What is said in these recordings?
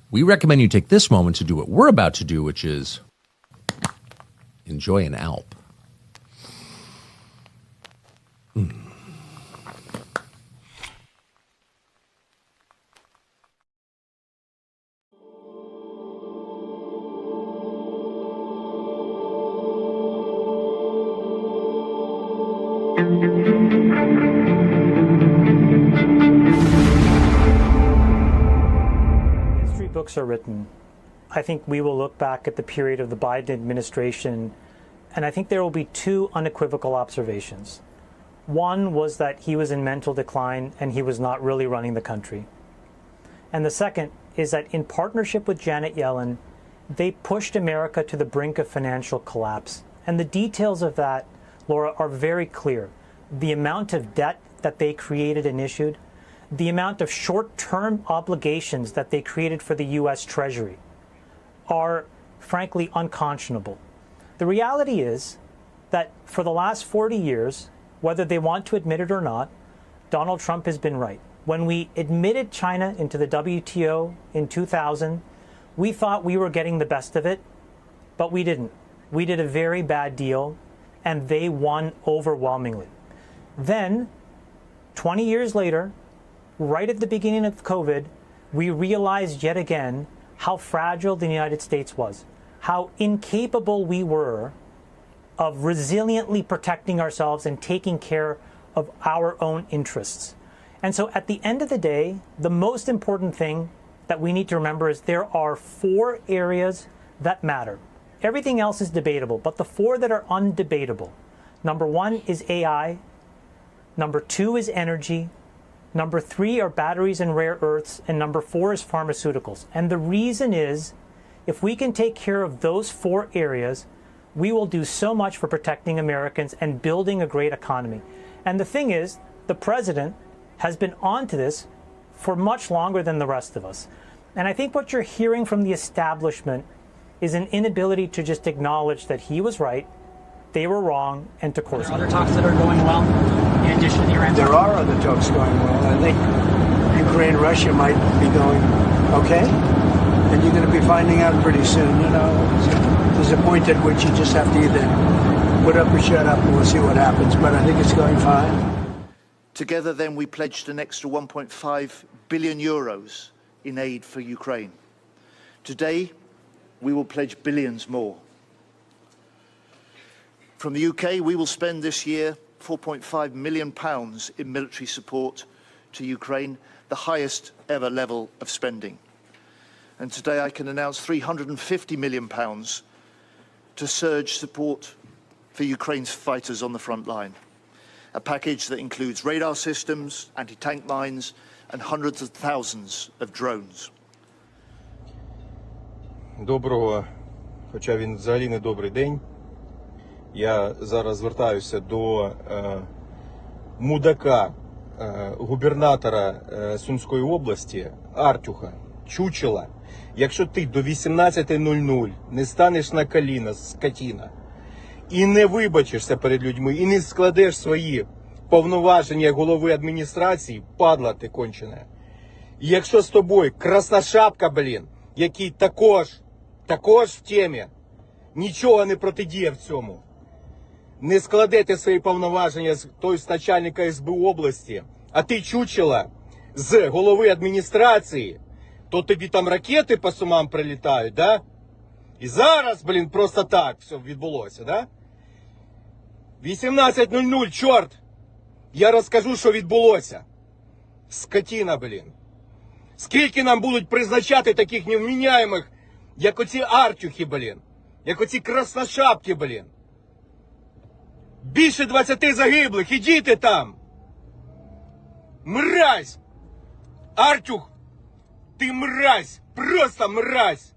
we recommend you take this moment to do what we're about to do, which is enjoy an Alp. History books are written. I think we will look back at the period of the Biden administration, and I think there will be two unequivocal observations. One was that he was in mental decline and he was not really running the country. And the second is that in partnership with Janet Yellen, they pushed America to the brink of financial collapse. And the details of that, Laura, are very clear. The amount of debt that they created and issued, the amount of short-term obligations that they created for the U.S. Treasury are, frankly, unconscionable. The reality is that for the last 40 years, whether they want to admit it or not, Donald Trump has been right. When we admitted China into the WTO in 2000, we thought we were getting the best of it, but we didn't. We did a very bad deal, and they won overwhelmingly. Then, 20 years later, right at the beginning of COVID, we realized yet again how fragile the United States was, how incapable we were of resiliently protecting ourselves and taking care of our own interests. And so at the end of the day, the most important thing that we need to remember is there are 4 areas that matter. Everything else is debatable, but the 4 that are undebatable. Number 1 is AI. Number 2 is energy. Number 3 are batteries and rare earths. And number 4 is pharmaceuticals. And the reason is, if we can take care of those 4 areas, we will do so much for protecting Americans and building a great economy. And the thing is, the president has been on to this for much longer than the rest of us. And I think what you're hearing from the establishment is an inability to just acknowledge that he was right, they were wrong, and to course. Are there other talks that are going well in addition to Iran? There are other talks going well. I think Ukraine-Russia might be going okay, and you're going to be finding out pretty soon. You know, there's a point at which you just have to either put up or shut up, and we'll see what happens. But I think it's going fine. Together, then, we pledged an extra 1.5 billion euros in aid for Ukraine. Today, we will pledge billions more. From the UK, we will spend this year £4.5 million in military support to Ukraine, the highest ever level of spending. And today I can announce £350 million to surge support for Ukraine's fighters on the front line. A package that includes radar systems, anti-tank mines, and hundreds of thousands of drones. Доброго, хоча він взагалі не добрий день. Я зараз звертаюся до мудака, губернатора Сумської області, Артюха, чучела. Якщо ти до 18:00 не станеш на коліна, скотина, і не вибачишся перед людьми, і не складеш свої повноваження голови адміністрації, падла ти кончена. І якщо з тобою красношапка, який також в темі, нічого не протидіє в цьому, не складете свої повноваження з той начальника СБУ області, а ти чучела з голови адміністрації, то тобі там ракети по Сумам прилітають, да? І зараз, просто так все відбулося, да? 18:00, чорт! Я розкажу, що відбулося. Скотина, Скільки нам будуть призначати таких невміняємих, як оці Артюхи, як оці красношапки, Більше 20 загиблих, ідіть там! Мразь! Артюх, ти мразь! Просто мразь!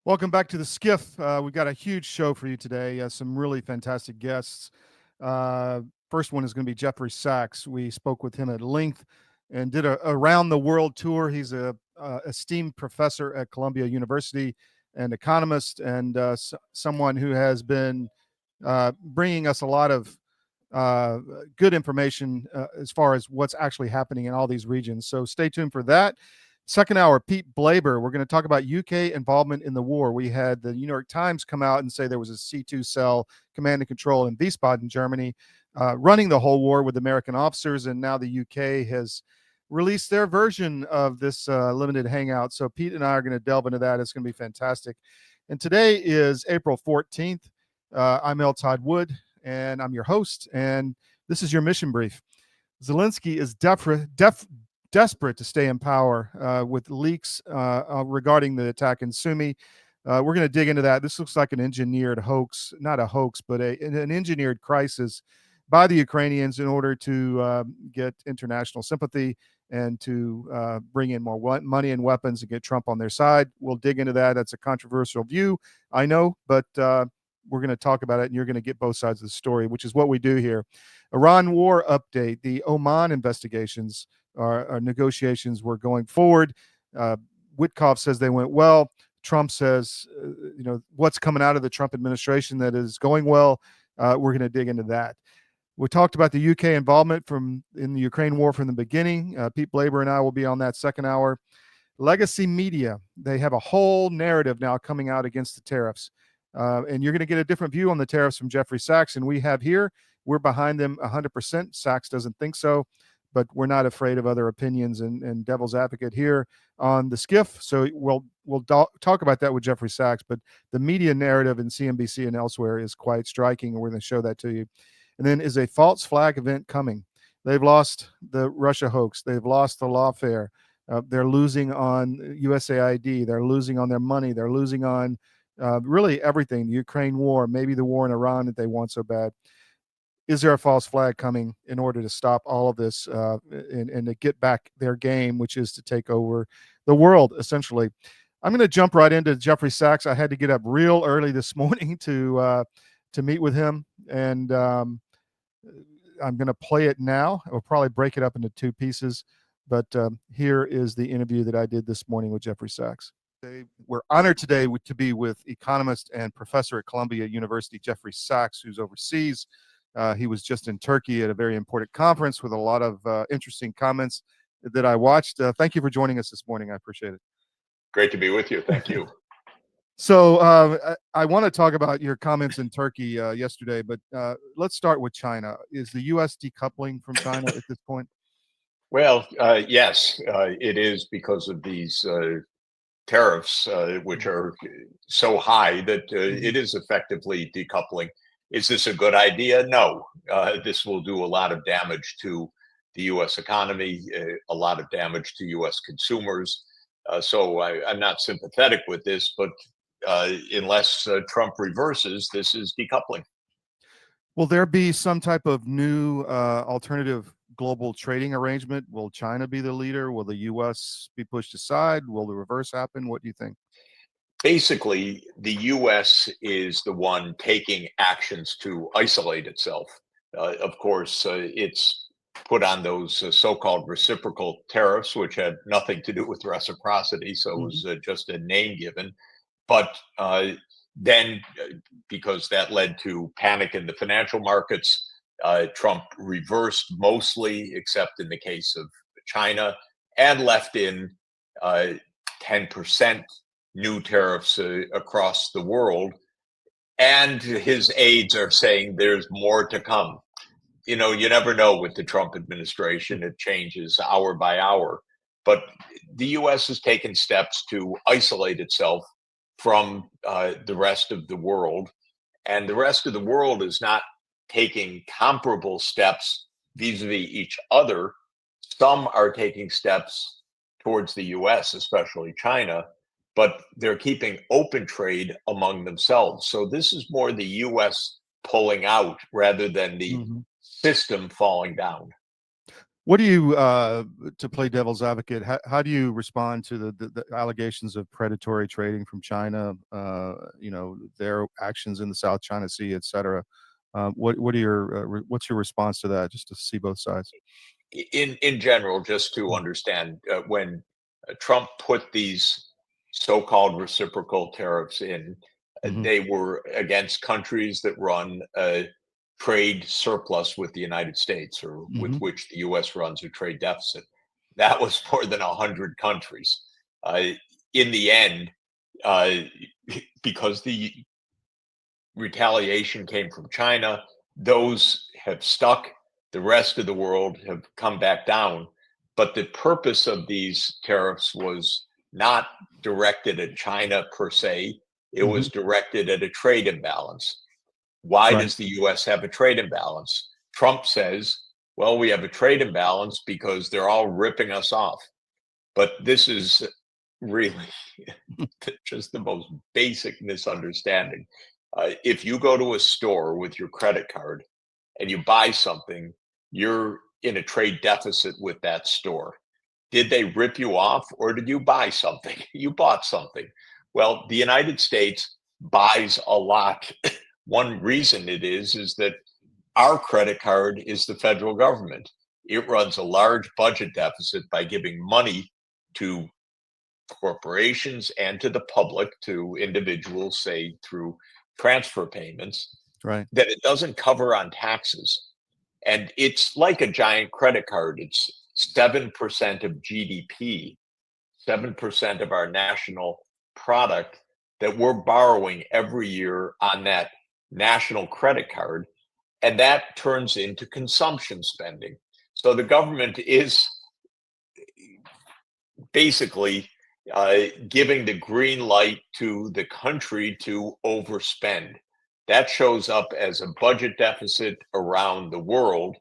Welcome back to the SCIF. We've got a huge show for you today. Some really fantastic guests. First one is going to be Jeffrey Sachs. We spoke with him at length and did a around the world tour. He's a esteemed professor at Columbia University, an economist, and someone who has been bringing us a lot of good information as far as what's actually happening in all these regions. So stay tuned for that. Second hour, Pete Blaber. We're going to talk about UK involvement in the war. We had the New York Times come out and say there was a C2 cell command and control in Wiesbaden, Germany, running the whole war with American officers. And now the UK has released their version of this limited hangout. So Pete and I are going to delve into that. It's going to be fantastic. And today is April 14th. I'm L Todd Wood, and I'm your host. And this is your mission brief. Zelenskiy is desperate to stay in power with leaks regarding the attack in Sumy. We're going to dig into that. This looks like an engineered hoax, not a hoax, but an engineered crisis by the Ukrainians in order to get international sympathy and to bring in more money and weapons and get Trump on their side. We'll dig into that. That's a controversial view, I know, but we're going to talk about it, and you're going to get both sides of the story, which is what we do here. Iran war update, the Oman investigations. Our negotiations were going forward. Witkoff says they went well. Trump says, what's coming out of the Trump administration that is going well. We're going to dig into that. We talked about the UK involvement in the Ukraine war from the beginning. Pete Blaber and I will be on that second hour. Legacy media, they have a whole narrative now coming out against the tariffs. And you're going to get a different view on the tariffs from Jeffrey Sachs, and we have here. We're behind them 100%. Sachs doesn't think so, but we're not afraid of other opinions and devil's advocate here on the SCIF. So we'll talk about that with Jeffrey Sachs, but the media narrative in CNBC and elsewhere is quite striking, and we're going to show that to you. And then, is a false flag event coming? They've lost the Russia hoax. They've lost the lawfare. They're losing on USAID. They're losing on their money. They're losing on really everything. The Ukraine war, maybe the war in Iran that they want so bad. Is there a false flag coming in order to stop all of this and to get back their game, which is to take over the world, essentially? I'm going to jump right into Jeffrey Sachs. I had to get up real early this morning to meet with him, and I'm going to play it now. We'll probably break it up into two pieces, but here is the interview that I did this morning with Jeffrey Sachs. We're honored today to be with economist and professor at Columbia University, Jeffrey Sachs, who's overseas. He was just in Turkey at a very important conference with a lot of interesting comments that I watched. Thank you for joining us this morning. I appreciate it. Great to be with you. Thank you. So I want to talk about your comments in Turkey yesterday, but let's start with China. Is the U.S. decoupling from China at this point? Well, yes, it is, because of these tariffs, which are so high that it is effectively decoupling. Is this a good idea? No. This will do a lot of damage to the U.S. economy, a lot of damage to U.S. consumers. So I'm not sympathetic with this, but unless Trump reverses, this is decoupling. Will there be some type of new alternative global trading arrangement? Will China be the leader? Will the U.S. be pushed aside? Will the reverse happen? What do you think? Basically, the U.S. is the one taking actions to isolate itself. Of course, it's put on those so-called reciprocal tariffs, which had nothing to do with reciprocity, so it was just a name given. But then, because that led to panic in the financial markets, Trump reversed mostly, except in the case of China, and left in 10% new tariffs across the world. And his aides are saying there's more to come. You never know with the Trump administration. It changes hour by hour. But the U.S. has taken steps to isolate itself from the rest of the world. And the rest of the world is not taking comparable steps vis-a-vis each other. Some are taking steps towards the U.S., especially China, but they're keeping open trade among themselves. So this is more the U.S. pulling out rather than the system falling down. What do you, to play devil's advocate, how do you respond to the allegations of predatory trading from China, their actions in the South China Sea, et cetera? What are your, what's your response to that, just to see both sides? In general, just to understand, when Trump put these so-called reciprocal tariffs in, Mhm. they were against countries that run a trade surplus with the United States, or with Mhm. which the U.S. runs a trade deficit. That was more than 100 countries. Uh, in the end, uh, because the retaliation came from China, those have stuck. The rest of the world have come back down. But the purpose of these tariffs was not directed at China per se, it was Mhm. directed at a trade imbalance. Why Right. does the US have a trade imbalance? Trump says, well, we have a trade imbalance because they're all ripping us off. But this is really just the most basic misunderstanding. If you go to a store with your credit card and you buy something, you're in a trade deficit with that store. Did they rip you off, or did you buy something? You bought something. Well, the United States buys a lot. One reason it is that our credit card is the federal government. It runs a large budget deficit by giving money to corporations and to the public, to individuals, say through transfer payments, Right. that it doesn't cover on taxes. And it's like a giant credit card. It's 7% of GDP, 7% of our national product that we're borrowing every year on that national credit card. And that turns into consumption spending. So the government is basically giving the green light to the country to overspend. That shows up as a budget deficit around the world,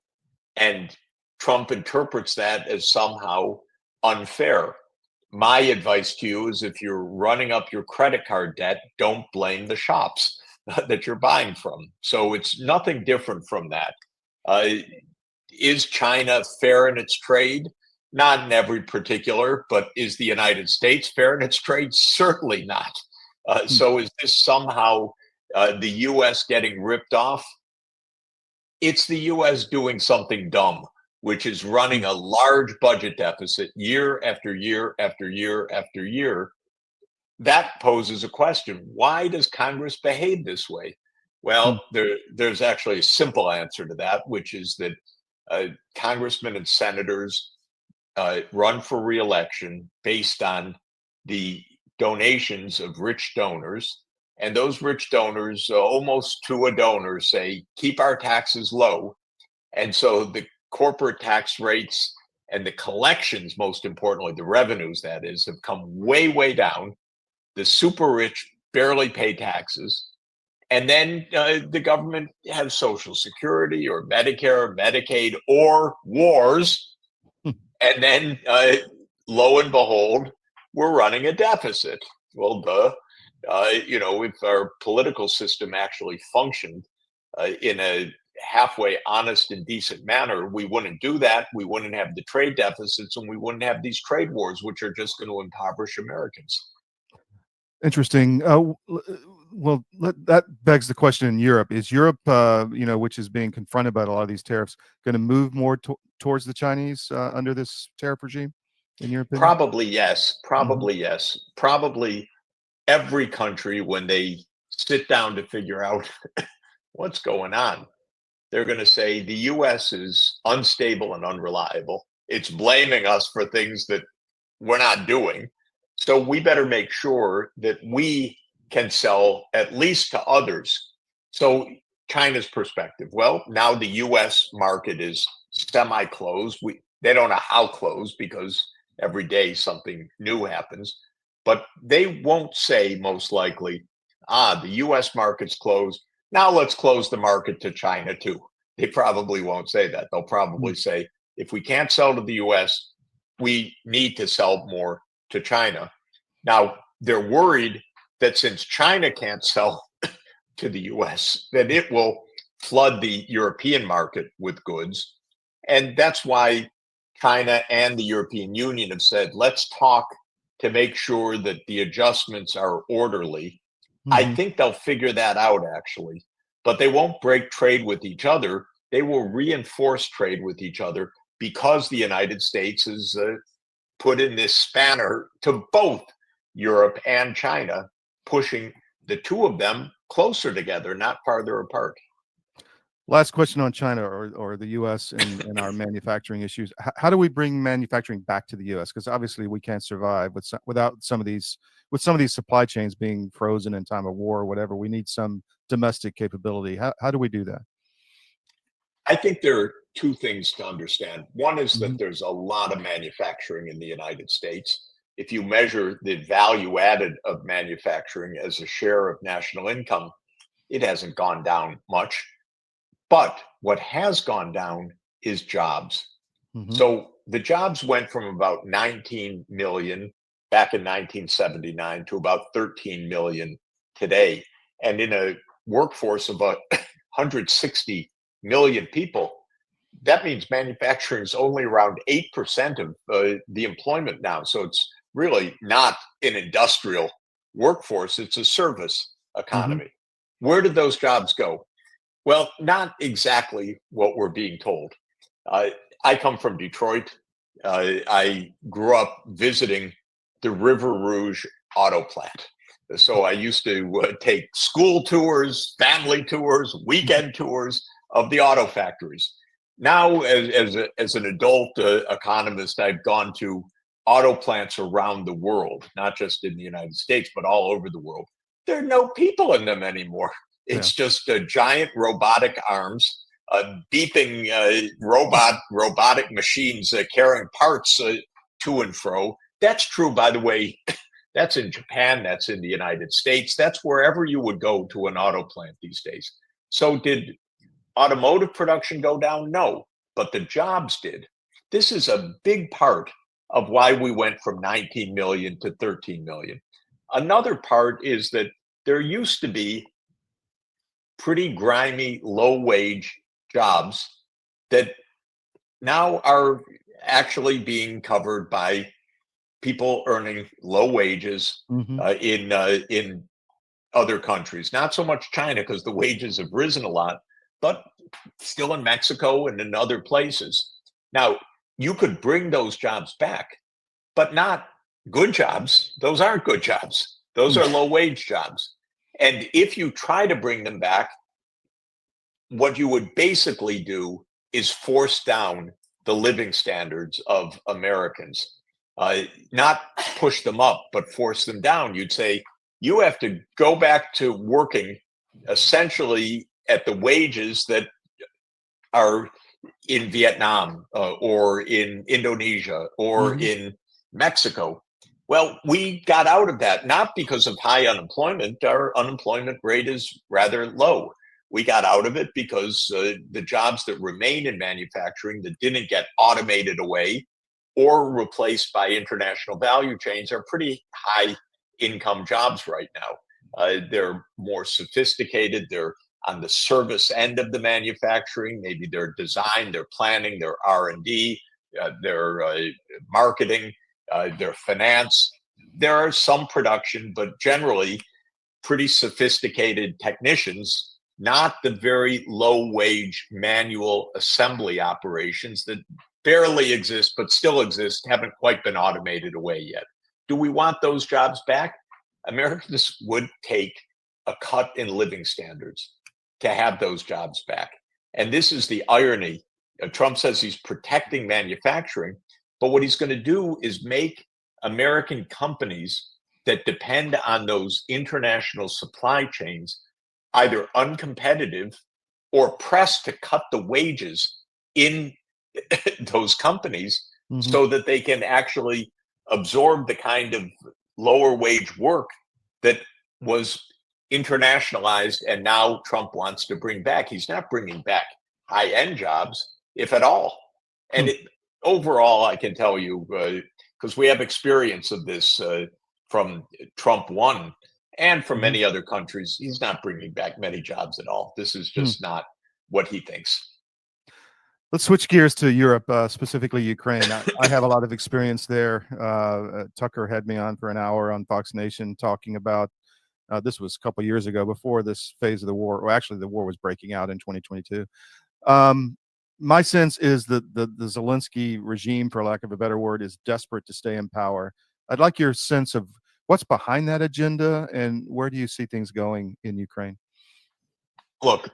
and Trump interprets that as somehow unfair. My advice to you is, if you're running up your credit card debt, don't blame the shops that you're buying from. So it's nothing different from that. Uh, is China fair in its trade? Not in every particular, but is the United States fair in its trade? Certainly not. Hmm. So is this somehow the US getting ripped off? It's the US doing something dumb, which is running Hmm. a large budget deficit year after year after year after year. That poses a question. Why does Congress behave this way? Hmm. Well, there's actually a simple answer to that, which is that congressmen and senators run for reelection based on the donations of rich donors. And those rich donors, almost to a donor, say, keep our taxes low. And so the corporate tax rates and the collections, most importantly, the revenues, that is, have come way, way down. The super rich barely pay taxes. And then the government has Social Security or Medicare, Medicaid, or wars. Hmm. And then, lo and behold, we're running a deficit. Well, if our political system actually functioned in a halfway honest and decent manner, we wouldn't do that. We wouldn't have the trade deficits, and we wouldn't have these trade wars, which are just going to impoverish Americans. Interesting. Well, that begs the question in Europe. Is Europe, which is being confronted by a lot of these tariffs, going to move more towards the Chinese under this tariff regime, in your opinion? Probably yes. Mhm. Probably yes. Probably every country, when they sit down to figure out what's going on, they're going to say the US is unstable and unreliable. It's blaming us for things that we're not doing. So we better make sure that we can sell at least to others. So China's perspective, well, now the US market is semi-closed. They don't know how closed, because every day something new happens. But they won't say, most likely, the US market's closed. Now let's close the market to China too. They probably won't say that. They'll Hmm. probably say, if we can't sell to the US, we need to sell more to China. Now, they're worried that since China can't sell to the US, that it will flood the European market with goods. And that's why China and the European Union have said, let's talk to make sure that the adjustments are orderly. I think they'll figure that out, actually, but they won't break trade with each other. They will reinforce trade with each other because the United States has put in this spanner to both Europe and China, pushing the two of them closer together, not farther apart. Last question on China or the U.S. and our manufacturing issues. How do we bring manufacturing back to the U.S.? Because obviously we can't survive without some of these supply chains being frozen in time of war or whatever. We need some domestic capability. How do we do that? I think there are two things to understand. One is that there's a lot of manufacturing in the United States. If you measure the value added of manufacturing as a share of national income, it hasn't gone down much. But what has gone down is jobs. So the jobs went from about 19 million back in 1979 to about 13 million today. And in a workforce of about 160 million people, that means manufacturing is only around 8% of the employment now. So it's really not an industrial workforce, it's a service economy. Where did those jobs go? Well, not exactly what we're being told. I come from Detroit. I grew up visiting the River Rouge auto plant. So I used to take school tours, family tours, weekend tours of the auto factories. Now, as an adult economist, I've gone to auto plants around the world, not just in the United States, but all over the world. There are no people in them anymore. It's just giant robotic arms, beeping robotic machines carrying parts to and fro. That's true, by the way. That's in Japan. That's in the United States. That's wherever you would go to an auto plant these days. So did automotive production go down? No, but the jobs did. This is a big part of why we went from 19 million to 13 million. Another part is that there used to be pretty grimy, low-wage jobs that now are actually being covered by people earning low wages in other countries. Not so much China, because the wages have risen a lot, but still in Mexico and in other places. Now, you could bring those jobs back, but not good jobs. Those aren't good jobs. Those are low-wage jobs. And if you try to bring them back, what you would basically do is force down the living standards of Americans. Not push them up, but force them down. You'd say, you have to go back to working essentially at the wages that are in Vietnam or in Indonesia or in Mexico. Well, we got out of that, not because of high unemployment. Our unemployment rate is rather low. We got out of it because the jobs that remain in manufacturing that didn't get automated away or replaced by international value chains are pretty high income jobs right now. They're more sophisticated. They're on the service end of the manufacturing. Maybe their design, their planning, their R&D, their marketing, their finance. There are some production, but generally pretty sophisticated technicians, not the very low wage manual assembly operations that barely exist, but still exist, haven't quite been automated away yet. Do we want those jobs back? Americans would take a cut in living standards to have those jobs back. And this is the irony. Trump says he's protecting manufacturing, but what he's going to do is make American companies that depend on those international supply chains either uncompetitive or pressed to cut the wages in those companies so that they can actually absorb the kind of lower wage work that was internationalized and now Trump wants to bring back. He's not bringing back high-end jobs, if at all. And overall, I can tell you, because we have experience of this from Trump 1 and from many other countries, he's not bringing back many jobs at all. This is just not what he thinks. Let's switch gears to Europe, specifically Ukraine. I have a lot of experience there. Tucker had me on for an hour on Fox Nation talking about, this was a couple years ago before this phase of the war. Well, actually, the war was breaking out in 2022. My sense is that the Zelenskiy regime, for lack of a better word, is desperate to stay in power. I'd like your sense of what's behind that agenda and where do you see things going in Ukraine? Look,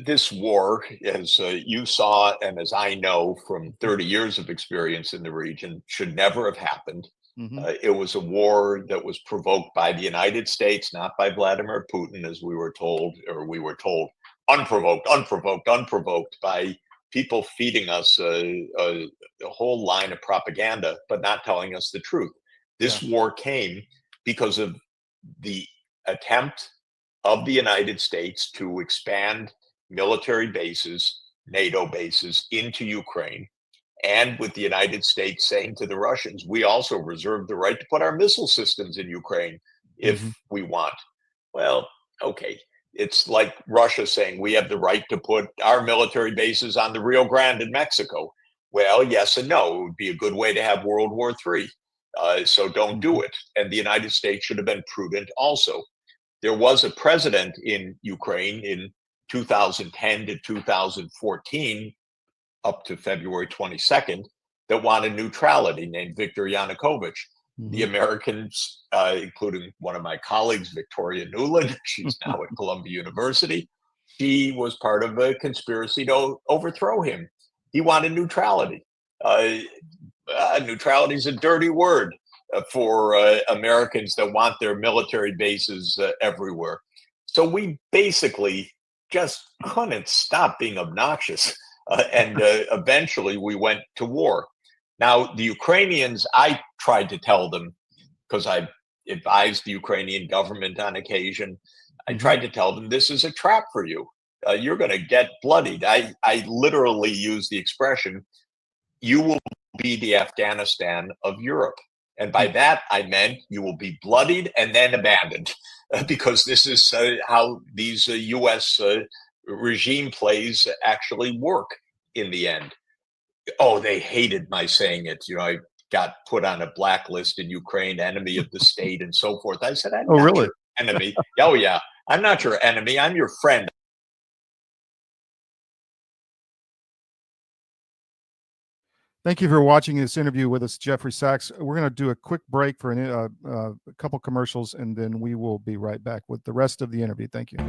this war, as you saw and as I know from 30 years of experience in the region, should never have happened. It was a war that was provoked by the United States, not by Vladimir Putin, as we were told, unprovoked, unprovoked by people feeding us a whole line of propaganda, but not telling us the truth. This war came because of the attempt of the United States to expand military bases, NATO bases into Ukraine, and with the United States saying to the Russians, we also reserve the right to put our missile systems in Ukraine if we want. Well, okay. It's like Russia saying we have the right to put our military bases on the Rio Grande in Mexico. Well, yes and no. It would be a good way to have World War III. So don't do it. And the United States should have been prudent also. There was a president in Ukraine in 2010 to 2014, up to February 22nd, that wanted neutrality, named Viktor Yanukovych. The Americans, including one of my colleagues, Victoria Nuland, she's now at Columbia University, she was part of a conspiracy to overthrow him. He wanted neutrality. Neutrality is a dirty word for Americans that want their military bases everywhere. So we basically just couldn't stop being obnoxious. And eventually we went to war. Now, the Ukrainians, I tried to tell them, because I advised the Ukrainian government on occasion, I tried to tell them, this is a trap for you. You're going to get bloodied. I literally used the expression, you will be the Afghanistan of Europe. And by that, I meant you will be bloodied and then abandoned, because this is how these U.S. regime plays actually work in the end. Oh, they hated my saying it. You know, I got put on a blacklist in Ukraine, enemy of the state and so forth. I said, I'm not your enemy. Oh, yeah. I'm not your enemy. I'm your friend. Thank you for watching this interview with us, Jeffrey Sachs. We're going to do a quick break for a couple commercials, and then we will be right back with the rest of the interview. Thank you.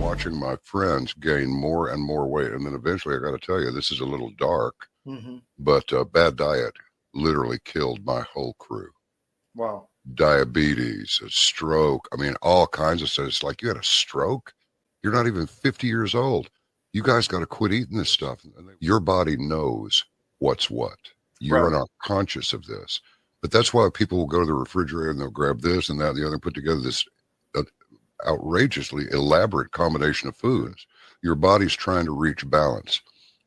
Watching my friends gain more and more weight. And then eventually, I got to tell you, this is a little dark, but bad diet literally killed my whole crew. Wow. Diabetes, a stroke. I mean, all kinds of stuff. It's like, you had a stroke? You're not even 50 years old. You guys got to quit eating this stuff. Your body knows what's what. You're not conscious of this. But that's why people will go to the refrigerator and they'll grab this and that and the other and put together this outrageously elaborate combination of foods. Your body's trying to reach balance.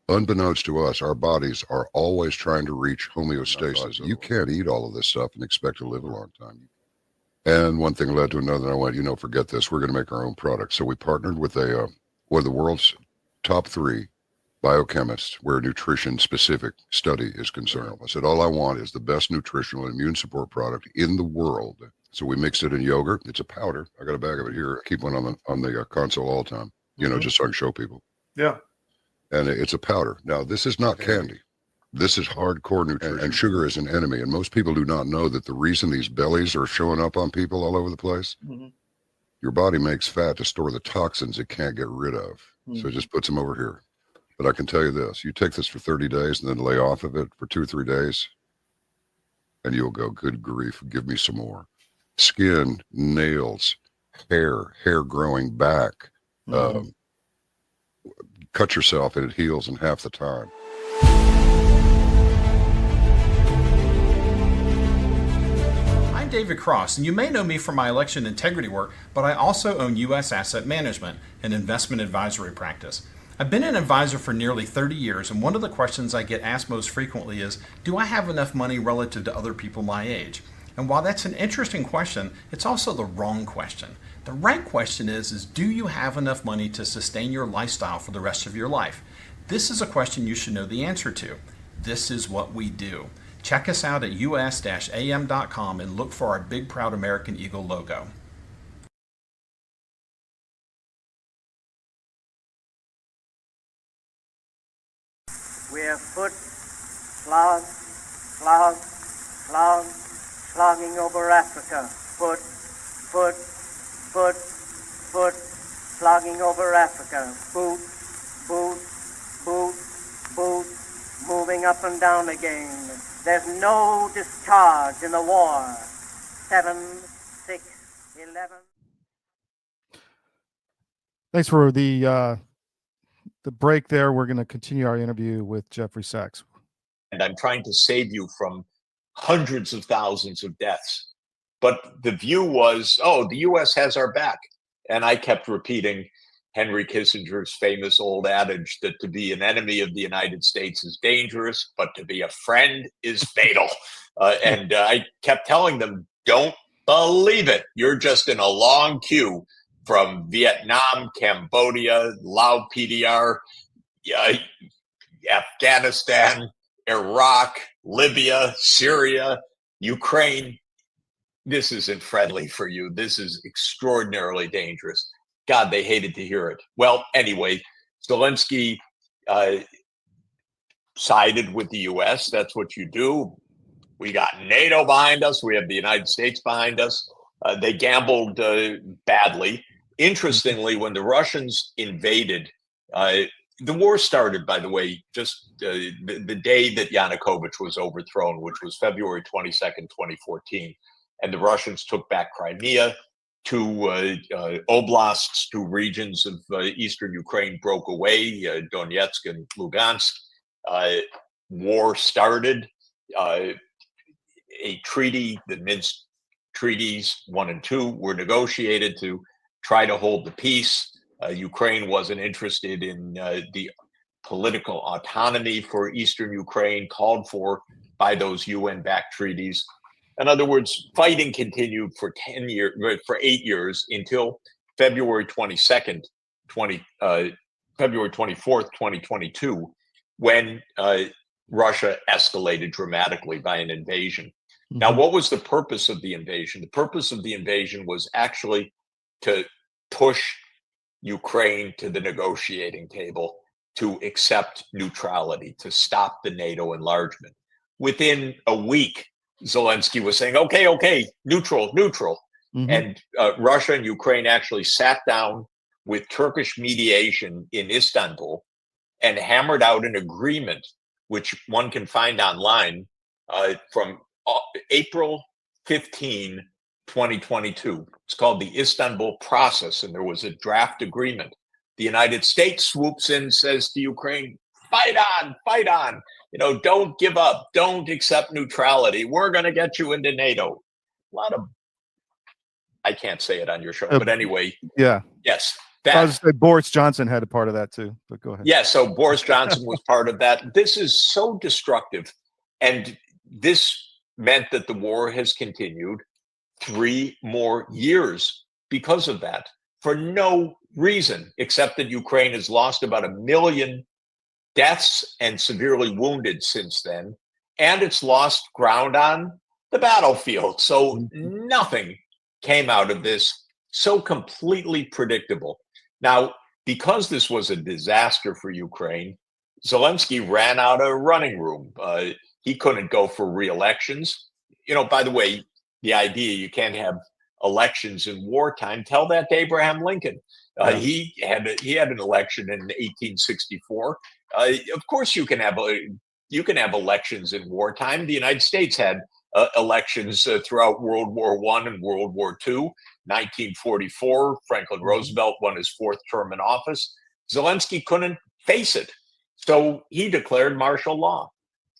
Unbeknownst to us, our bodies are always trying to reach homeostasis. You can't eat all of this stuff and expect to live a long time. And one thing led to another, and I went, forget this. We're going to make our own product. So we partnered with one of the world's top 3 biochemists where nutrition-specific study is concerned. I said, all I want is the best nutritional and immune support product in the world. So we mixed it in yogurt. It's a powder. I got a bag of it here. I keep one on the console all the time, just so I can show people. Yeah. And it's a powder. Now, this is not candy. This is hardcore nutrition. And sugar is an enemy. And most people do not know that the reason these bellies are showing up on people all over the place, your body makes fat to store the toxins it can't get rid of. So it just puts them over here. But I can tell you this, you take this for 30 days and then lay off of it for 2 or 3 days, and you'll go, good grief, give me some more. Skin, nails, hair growing back. Cut yourself and it heals in half the time. I'm David Cross, and you may know me from my election integrity work, but I also own U.S. Asset Management, an investment advisory practice. I've been an advisor for nearly 30 years, and one of the questions I get asked most frequently is, do I have enough money relative to other people my age? And while that's an interesting question, it's also the wrong question. The right question is do you have enough money to sustain your lifestyle for the rest of your life? This is a question you should know the answer to. This is what we do. Check us out at us-am.com and look for our big proud American Eagle logo. We have foot, slog, slog, slog, slogging over Africa. Foot, foot, foot, foot, slogging over Africa. Boot, boot, boot, boot, moving up and down again. There's no discharge in the war. 7, 6, 11. Thanks for the break there. We're going to continue our interview with Jeffrey Sachs. And I'm trying to save you from hundreds of thousands of deaths. But the view was, oh, the U.S. has our back. And I kept repeating Henry Kissinger's famous old adage that to be an enemy of the United States is dangerous, but to be a friend is fatal. And I kept telling them, don't believe it. You're just in a long queue from Vietnam, Cambodia, Lao PDR, Afghanistan, Iraq, Libya, Syria, Ukraine. This isn't friendly for you. This is extraordinarily dangerous. God, they hated to hear it. Well, anyway, Zelenskiy sided with the U.S. That's what you do. We got NATO behind us. We have the United States behind us. They gambled badly. Interestingly, when the Russians invaded, the war started, by the way, just the day that Yanukovych was overthrown, which was February 22nd, 2014. And the Russians took back Crimea. 2 oblasts, 2 regions of eastern Ukraine broke away, Donetsk and Lugansk. War started. A treaty, the Minsk treaties 1 and 2, were negotiated to try to hold the peace. Ukraine wasn't interested in the political autonomy for eastern Ukraine called for by those UN-backed treaties. In other words, fighting continued for 8 years until February 22nd, February 24th, 2022, when Russia escalated dramatically by an invasion. Mm-hmm. Now, what was the purpose of the invasion? The purpose of the invasion was actually to push Ukraine to the negotiating table to accept neutrality, to stop the NATO enlargement. Within a week, Zelenskiy was saying, okay, neutral. Mm-hmm. And Russia and Ukraine actually sat down with Turkish mediation in Istanbul and hammered out an agreement, which one can find online from April 15, 2022. It's called the Istanbul Process, and there was a draft agreement. The United States swoops in and says to Ukraine, fight on. Don't give up. Don't accept neutrality. We're going to get you into NATO. A lot of, I can't say it on your show, but anyway. Yeah. Yes. I was say Boris Johnson had a part of that too, but go ahead. Yeah. So Boris Johnson was part of that. This is so destructive. And this meant that the war has continued 3 more years because of that, for no reason, except that Ukraine has lost about 1 million deaths and severely wounded since then, and it's lost ground on the battlefield. So nothing came out of this, so completely predictable. Now, because this was a disaster for Ukraine, Zelenskiy ran out of running room. He couldn't go for re-elections. By the way, the idea you can't have elections in wartime, tell that to Abraham Lincoln. He had an election in 1864. Of course, you can have elections in wartime. The United States had elections throughout World War I and World War II. 1944, Franklin Roosevelt won his 4th term in office. Zelenskiy couldn't face it, so he declared martial law.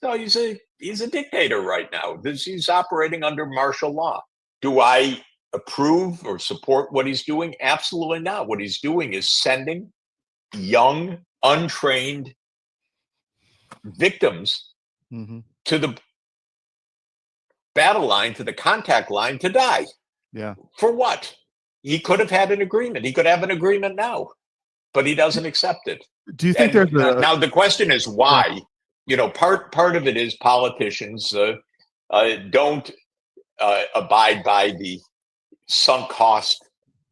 So he's a dictator right now. He's operating under martial law. Do I approve or support what he's doing? Absolutely not. What he's doing is sending young untrained victims to the battle line, to the contact line to die. Yeah. For what? He could have had an agreement. He could have an agreement now, but he doesn't accept it. Do you think there's a... Now the question is why? You know, part of it is politicians don't abide by the sunk cost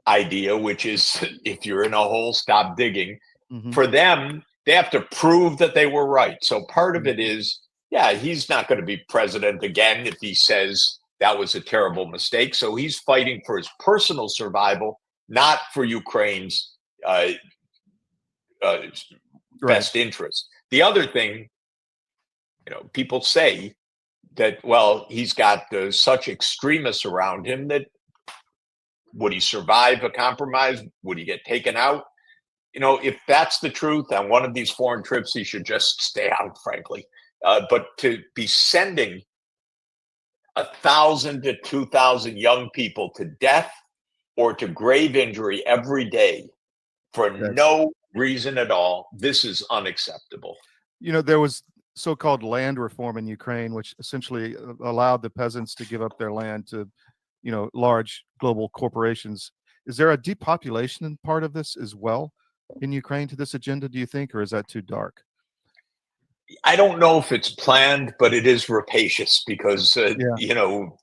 idea, which is if you're in a hole, stop digging. For them, they have to prove that they were right. So part of it is, yeah, he's not going to be president again if he says that was a terrible mistake. So he's fighting for his personal survival, not for Ukraine's best interest. The other thing, you know, people say that, well, he's got such extremists around him that would he survive a compromise? Would he get taken out? You know, if that's the truth, on one of these foreign trips, he should just stay out, frankly. But to be sending 1,000 to 2,000 young people to death or to grave injury every day for no reason at all, this is unacceptable. You know, there was so-called land reform in Ukraine, which essentially allowed the peasants to give up their land to, you know, large global corporations. Is there a depopulation part of this as well in Ukraine to this agenda, do you think, or is that too dark? I don't know if it's planned, but it is rapacious because, you know,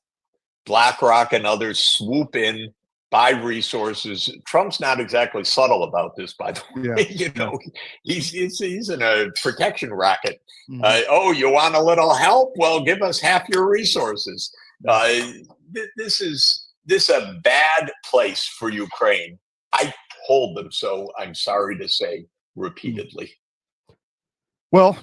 BlackRock and others swoop in, buy resources. Trump's not exactly subtle about this, by the way. You know, he's in a protection racket. Oh, you want a little help? Well, give us half your resources. This is a bad place for Ukraine. I told them so, I'm sorry to say, repeatedly. Well,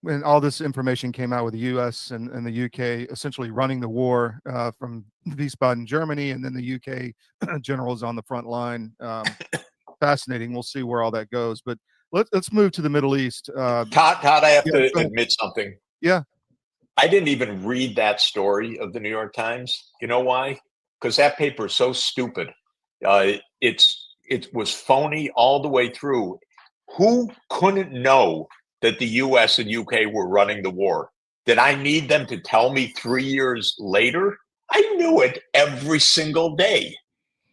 when all this information came out with the U.S. and the U.K. essentially running the war from Wiesbaden, Germany, and then the U.K. generals on the front line. Fascinating. We'll see where all that goes. But let's move to the Middle East. Todd, I have to admit something. Yeah. I didn't even read that story of the New York Times. You know why? Because that paper is so stupid. It was phony all the way through. Who couldn't know that the US and UK were running the war? Did I need them to tell me 3 years later? I knew it every single day.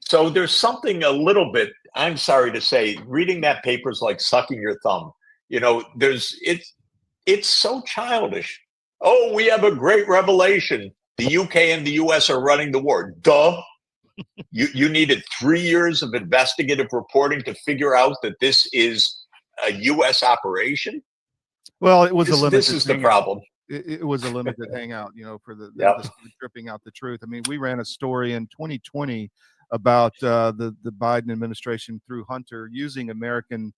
So there's something a little bit, I'm sorry to say, reading that paper is like sucking your thumb. You know, it's so childish. Oh, we have a great revelation. The UK and the US are running the war. Duh. You needed 3 years of investigative reporting to figure out that this is a U.S. operation? Well, it was a limited. This is the problem. It was a limited hangout, you know, for the dripping out the truth. I mean, we ran a story in 2020 about the Biden administration through Hunter using American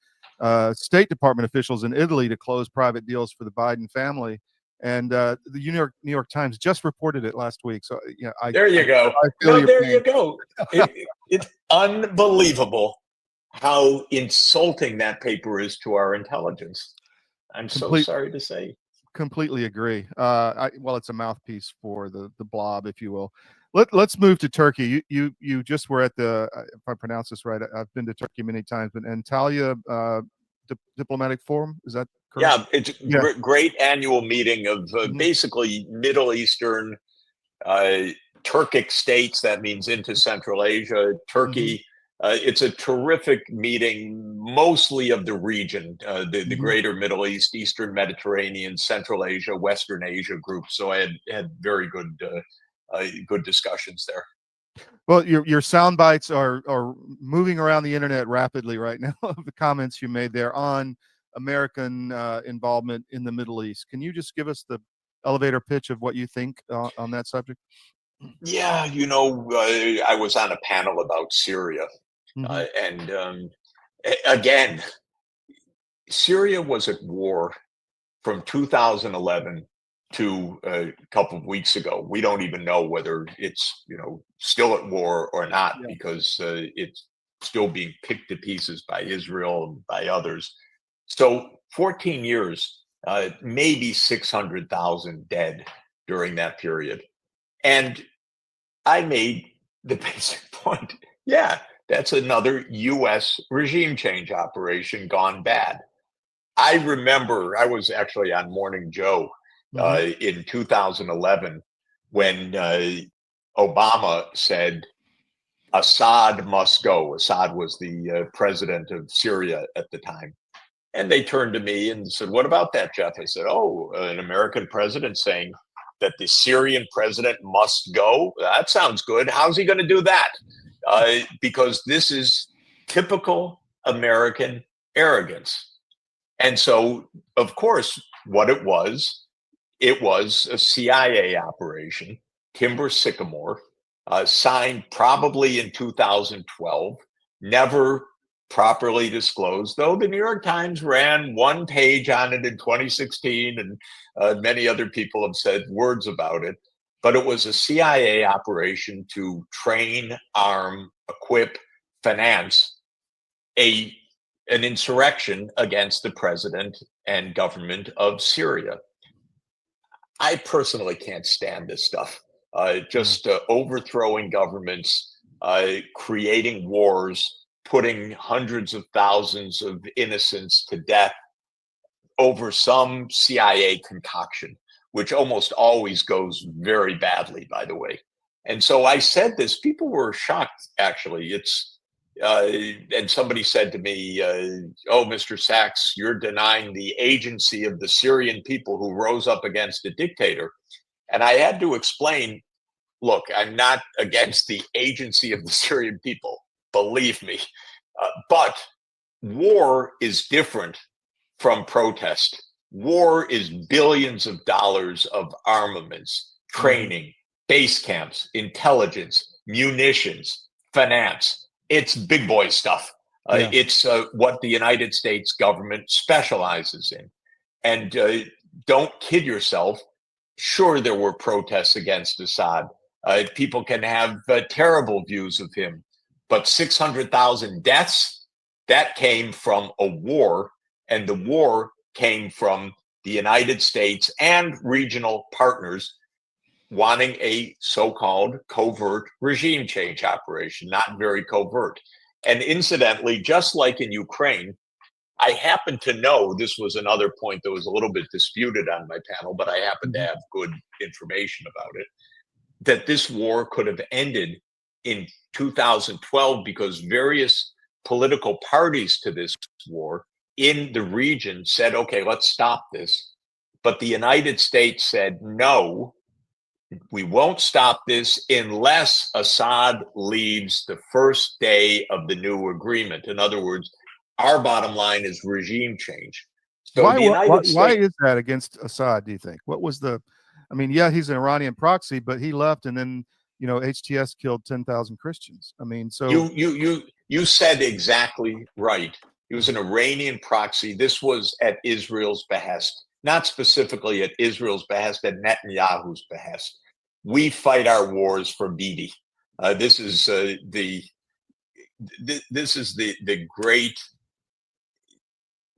State Department officials in Italy to close private deals for the Biden family. And the New York Times just reported it last week. So, you know, there you go. You go. It's unbelievable how insulting that paper is to our intelligence. I'm so sorry to say. Completely agree. Well, it's a mouthpiece for the blob, if you will. Let's move to Turkey. You just were at the, if I pronounce this right, I've been to Turkey many times, but Antalya Diplomatic Forum, is that correct? Yeah, it's a great annual meeting of basically Middle Eastern, Turkic states. That means into Central Asia, Turkey. It's a terrific meeting, mostly of the region, the greater Middle East, Eastern Mediterranean, Central Asia, Western Asia group. So I had very good discussions there. Well, your sound bites are moving around the internet rapidly right now. The comments you made there on American involvement in the Middle East. Can you just give us the elevator pitch of what you think on that subject? Yeah, you know, I was on a panel about Syria. And again, Syria was at war from 2011 to a couple of weeks ago. We don't even know whether it's, you know, still at war or not, because it's still being picked to pieces by Israel and by others. So 14 years, maybe 600,000 dead during that period. And I made the basic point. Yeah, That's another U.S. regime change operation gone bad. I remember I was actually on Morning Joe in 2011 when Obama said Assad must go. Assad was the president of Syria at the time. And they turned to me and said, "What about that, Jeff?" I said, "Oh, an American president saying that the Syrian president must go? That sounds good. How's he going to do that?" Because this is typical American arrogance. And so, of course, what it was a CIA operation, Timber Sycamore, signed probably in 2012, never properly disclosed, though the New York Times ran one page on it in 2016, and many other people have said words about it. But it was a CIA operation to train, arm, equip, finance an insurrection against the president and government of Syria. I personally can't stand this stuff. Just overthrowing governments, creating wars, putting hundreds of thousands of innocents to death over some CIA concoction, which almost always goes very badly, by the way. And so I said this, people were shocked, actually. And somebody said to me, "Oh, Mr. Sachs, you're denying the agency of the Syrian people who rose up against a dictator." And I had to explain, look, I'm not against the agency of the Syrian people, believe me. But war is different from protest. War is billions of dollars of armaments, training, base camps, intelligence, munitions, finance. It's big boy stuff. It's what the United States government specializes in. And don't kid yourself. Sure, there were protests against Assad. People can have terrible views of him. But 600,000 deaths, that came from a war. And the war came from the United States and regional partners wanting a so-called covert regime change operation, not very covert. And incidentally, just like in Ukraine, I happen to know, this was another point that was a little bit disputed on my panel, but I happen to have good information about it, that this war could have ended in 2012 because various political parties to this war in the region said, "Okay, let's stop this." But the United States said, "No, we won't stop this unless Assad leaves the first day of the new agreement." In other words, our bottom line is regime change. So why is that against Assad, do you think? What was I mean, yeah, he's an Iranian proxy, but he left, and then, HTS killed 10,000 Christians. I mean, so you said exactly right. He was an Iranian proxy. This was at Israel's behest, not specifically at Israel's behest, at Netanyahu's behest. We fight our wars for Bibi. This is the great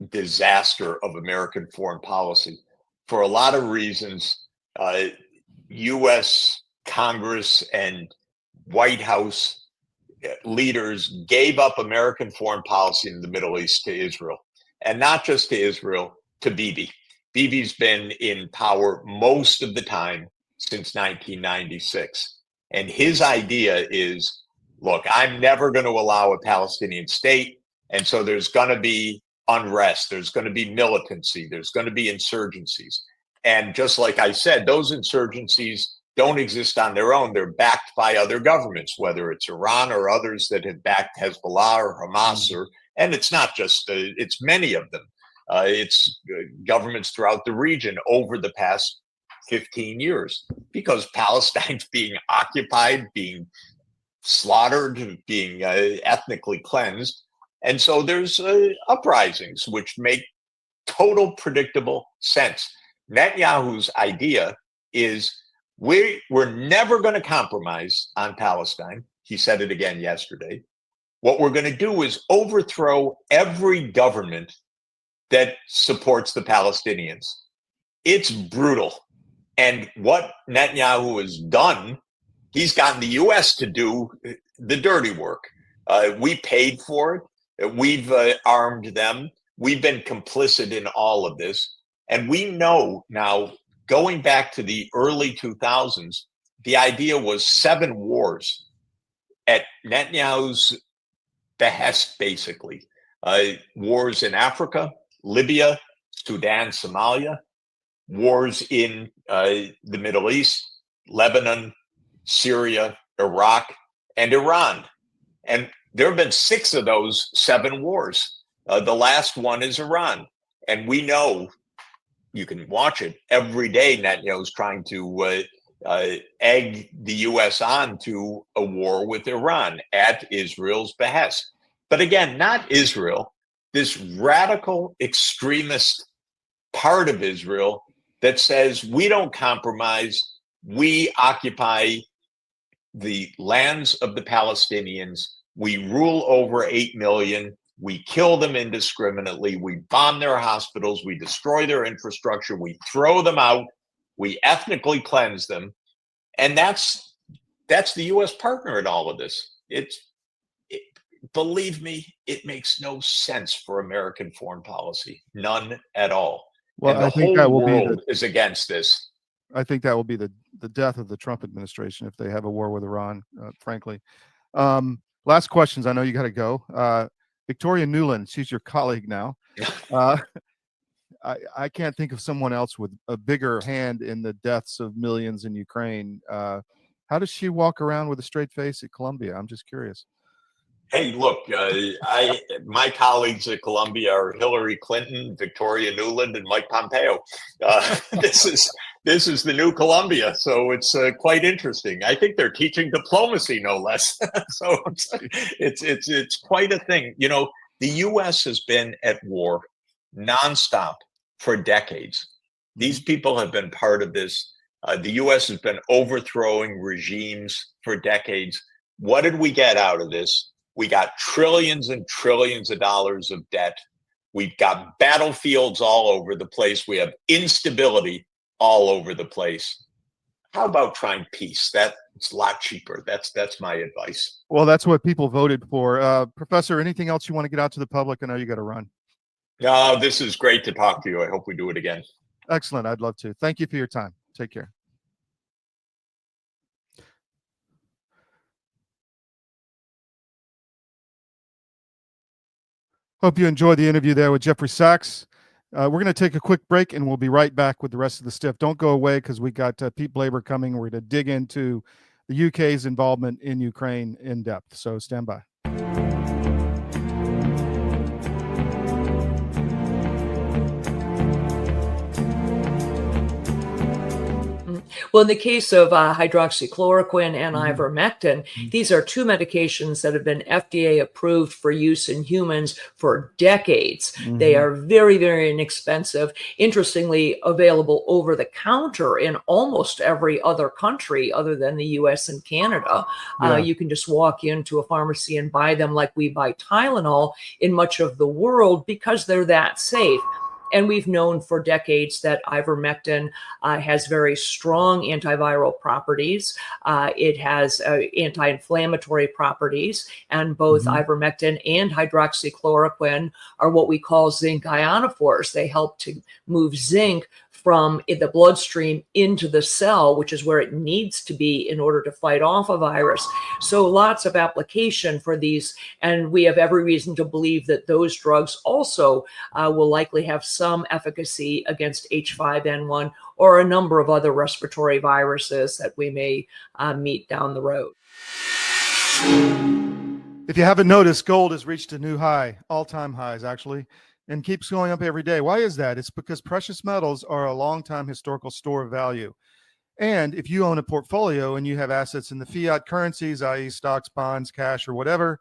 disaster of American foreign policy. For a lot of reasons, U.S. Congress and White House leaders gave up American foreign policy in the Middle East to Israel, and not just to Israel, to Bibi. Bibi's been in power most of the time since 1996. And his idea is, look, I'm never going to allow a Palestinian state. And so there's going to be unrest. There's going to be militancy. There's going to be insurgencies. And just like I said, those insurgencies don't exist on their own. They're backed by other governments, whether it's Iran or others that have backed Hezbollah or Hamas, and it's not just, it's many of them. It's governments throughout the region over the past 15 years, because Palestine's being occupied, being slaughtered, being ethnically cleansed. And so there's uprisings, which make total predictable sense. Netanyahu's idea is we're never going to compromise on Palestine. He said it again yesterday. What we're going to do is overthrow every government that supports the Palestinians. It's brutal. And what Netanyahu has done, he's gotten the U.S. to do the dirty work. We paid for it. We've armed them. We've been complicit in all of this. And we know now, going back to the early 2000s, the idea was 7 wars at Netanyahu's behest, basically. Wars in Africa, Libya, Sudan, Somalia, wars in the Middle East, Lebanon, Syria, Iraq, and Iran. And there have been 6 of those 7 wars. The last one is Iran. And we know, you can watch it every day, Netanyahu's trying to egg the U.S. on to a war with Iran at Israel's behest. But again, not Israel, this radical extremist part of Israel that says we don't compromise, we occupy the lands of the Palestinians, we rule over 8 million, we kill them indiscriminately, we bomb their hospitals, we destroy their infrastructure, we throw them out, we ethnically cleanse them. And that's the U.S. partner in all of this. Believe me, it makes no sense for American foreign policy. None at all. Well, and the I think whole that will world is against this. I think that will be the death of the Trump administration if they have a war with Iran, frankly. Last questions. I know you got to go. Victoria Nuland, she's your colleague now. I can't think of someone else with a bigger hand in the deaths of millions in Ukraine. How does she walk around with a straight face at Columbia? I'm just curious. Hey, look, my colleagues at Columbia are Hillary Clinton, Victoria Nuland, and Mike Pompeo. This is the new Columbia, so it's quite interesting. I think they're teaching diplomacy, no less. So it's quite a thing. You know, the U.S. has been at war nonstop for decades. These people have been part of this. The U.S. has been overthrowing regimes for decades. What did we get out of this? We got trillions and trillions of dollars of debt. We've got battlefields all over the place. We have instability all over the place. How about trying peace? That's a lot cheaper. That's my advice. Well, that's what people voted for. Professor, anything else you want to get out to the public? I know you got to run. No, this is great to talk to you. I hope we do it again. Excellent. I'd love to. Thank you for your time. Take care. Hope you enjoyed the interview there with Jeffrey Sachs. We're going to take a quick break and we'll be right back with the rest of the stuff. Don't go away because we got Pete Blaber coming. We're going to dig into the UK's involvement in Ukraine in depth. So stand by. Well, in the case of hydroxychloroquine and ivermectin, these are 2 medications that have been FDA approved for use in humans for decades. They are very, very inexpensive. Interestingly, available over the counter in almost every other country other than the US and Canada. You can just walk into a pharmacy and buy them like we buy Tylenol in much of the world because they're that safe. And we've known for decades that ivermectin has very strong antiviral properties. It has anti-inflammatory properties, and both ivermectin and hydroxychloroquine are what we call zinc ionophores. They help to move zinc from the bloodstream into the cell, which is where it needs to be in order to fight off a virus. So lots of application for these, and we have every reason to believe that those drugs also will likely have some efficacy against H5N1 or a number of other respiratory viruses that we may meet down the road. If you haven't noticed, gold has reached a new high, all-time highs actually, and keeps going up every day. Why is that? It's because precious metals are a long-time historical store of value. And if you own a portfolio and you have assets in the fiat currencies, i.e. stocks, bonds, cash, or whatever,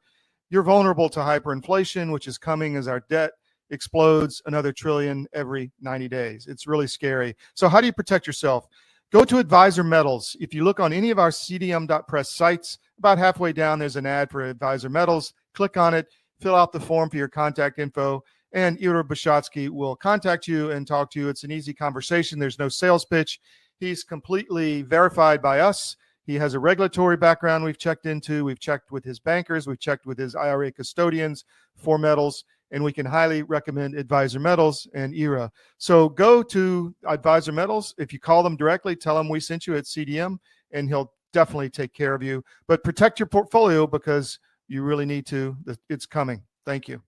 you're vulnerable to hyperinflation, which is coming as our debt explodes another trillion every 90 days. It's really scary. So how do you protect yourself? Go to Advisor Metals. If you look on any of our CDM.press sites, about halfway down, there's an ad for Advisor Metals. Click on it, fill out the form for your contact info, and Igor Bishotsky will contact you and talk to you. It's an easy conversation. There's no sales pitch. He's completely verified by us. He has a regulatory background we've checked into. We've checked with his bankers. We've checked with his IRA custodians for metals, and we can highly recommend Advisor Metals and ERA. So go to Advisor Metals. If you call them directly, tell them we sent you at CDM, and he'll definitely take care of you. But protect your portfolio because you really need to. It's coming. Thank you.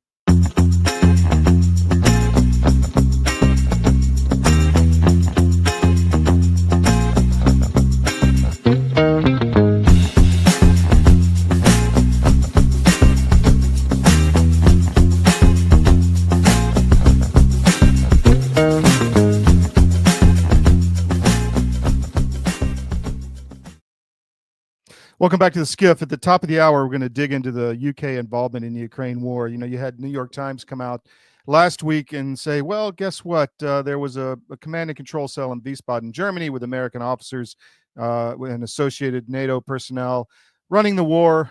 Welcome back to the SCIF. At the top of the hour, we're going to dig into the UK involvement in the Ukraine war. You know, you had New York Times come out last week and say, well, guess what? There was a command and control cell in Wiesbaden, Germany, with American officers and associated NATO personnel running the war,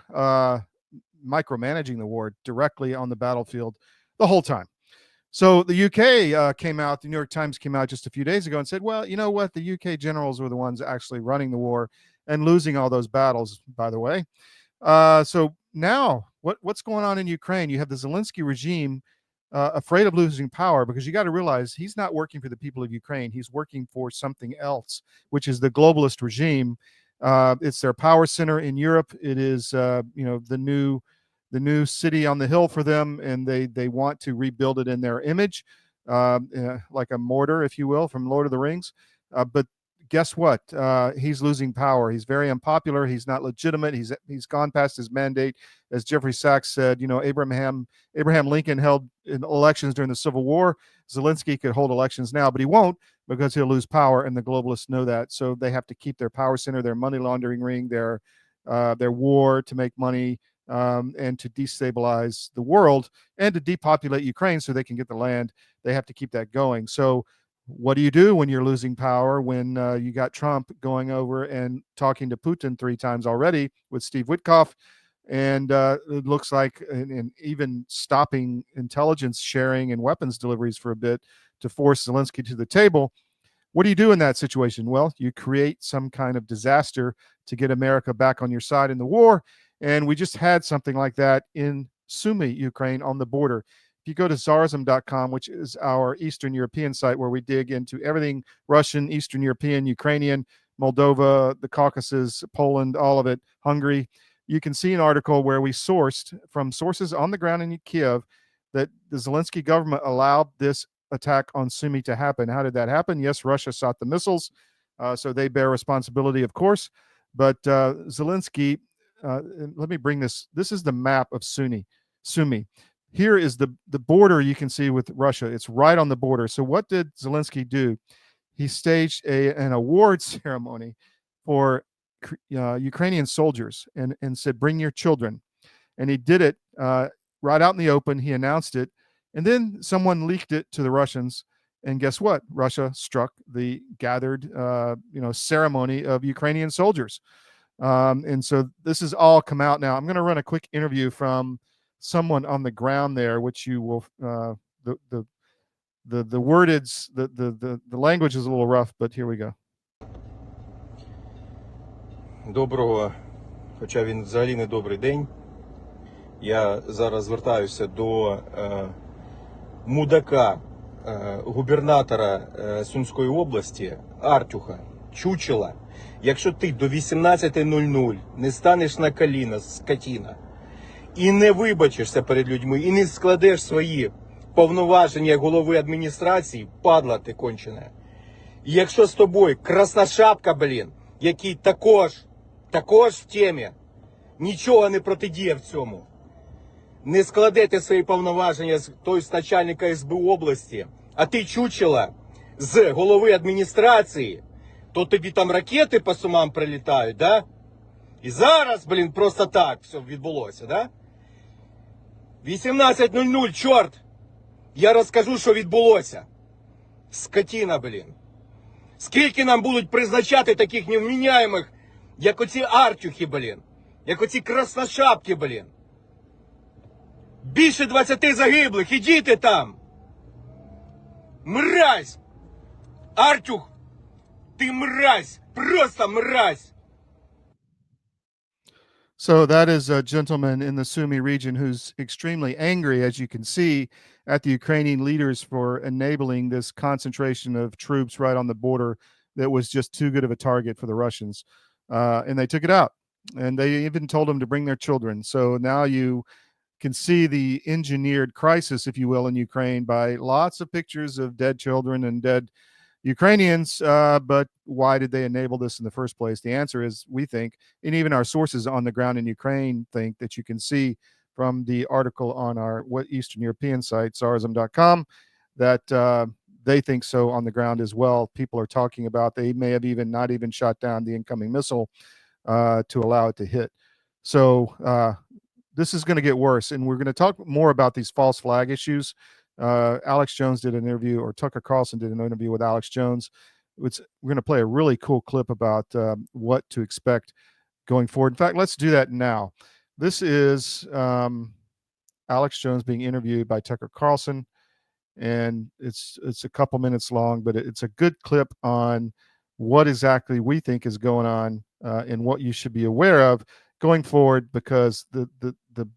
micromanaging the war directly on the battlefield the whole time. So the UK came out, the New York Times came out just a few days ago and said, well, you know what? The UK generals were the ones actually running the war and losing all those battles, by the way. So now what's going on in Ukraine? You have the Zelenskiy regime afraid of losing power, because you got to realize he's not working for the people of Ukraine. He's working for something else, which is the globalist regime. It's their power center in Europe. It is, the new city on the hill for them, and they want to rebuild it in their image, like a mortar, if you will, from Lord of the Rings. But guess what? He's losing power. He's very unpopular. He's not legitimate. He's gone past his mandate. As Jeffrey Sachs said, you know, Abraham Lincoln held elections during the Civil War. Zelenskiy could hold elections now, but he won't, because he'll lose power, and the globalists know that. So they have to keep their power center, their money laundering ring, their war to make money, and to destabilize the world and to depopulate Ukraine so they can get the land. They have to keep that going. So what do you do when you're losing power, when you got Trump going over and talking to Putin 3 times already with Steve Witkoff, and it looks like and even stopping intelligence sharing and weapons deliveries for a bit to force Zelensky to the table? What do you do in that situation? Well, you create some kind of disaster to get America back on your side in the war. And we just had something like that in Sumy, Ukraine, on the border. If you go to Zarzum.com, which is our Eastern European site where we dig into everything Russian, Eastern European, Ukrainian, Moldova, the Caucasus, Poland, all of it, Hungary, you can see an article where we sourced from sources on the ground in Kiev that the Zelensky government allowed this attack on Sumy to happen. How did that happen? Yes, Russia shot the missiles, so they bear responsibility, of course. But Zelensky, let me bring this. This is the map of Sumy. Here is the border you can see with Russia. It's right on the border. So what did Zelensky do? He staged an award ceremony for Ukrainian soldiers and said, bring your children. And he did it right out in the open. He announced it. And then someone leaked it to the Russians. And guess what? Russia struck the gathered ceremony of Ukrainian soldiers. And so this has all come out now. I'm going to run a quick interview from someone on the ground there, which you will the wordage, the language is a little rough, but here we go. Доброго, хоча він взагалі не добрий день. Я зараз звертаюся до мудака, губернатора Сумської області, Артюха, чучела. Якщо ти до 18:00 не станеш на коліна, скотина, і не вибачишся перед людьми, і не складеш свої повноваження як голови адміністрації, падла ти кончена. І якщо з тобою красношапка, який також в темі, нічого не протидіяв цьому, не складете свої повноваження з той начальника СБУ області, а ти чучела з голови адміністрації, то тобі там ракети по Сумам прилітають, да? І зараз, просто так все відбулося, да? 18:00, чорт! Я розкажу, що відбулося. Скотина, Скільки нам будуть призначати таких невміняємих, як оці Артюхи, як оці красношапки, Більше 20 загиблих, і діти там. Мразь! Артюх, ти мразь, просто мразь! So that is a gentleman in the Sumy region who's extremely angry, as you can see, at the Ukrainian leaders for enabling this concentration of troops right on the border that was just too good of a target for the Russians. And they took it out. And they even told them to bring their children. So now you can see the engineered crisis, if you will, in Ukraine by lots of pictures of dead children and dead Ukrainians. But why did they enable this in the first place? The answer is, we think, and even our sources on the ground in Ukraine think, that you can see from the article on our Eastern European site, sarzum.com, that they think so on the ground as well. People are talking about they may have even not even shot down the incoming missile to allow it to hit. So this is going to get worse, and we're going to talk more about these false flag issues. Alex Jones did an interview, or Tucker Carlson did an interview with Alex Jones. We're going to play a really cool clip about what to expect going forward. In fact, let's do that now. This is Alex Jones being interviewed by Tucker Carlson, and it's a couple minutes long, but it's a good clip on what exactly we think is going on and what you should be aware of going forward, because the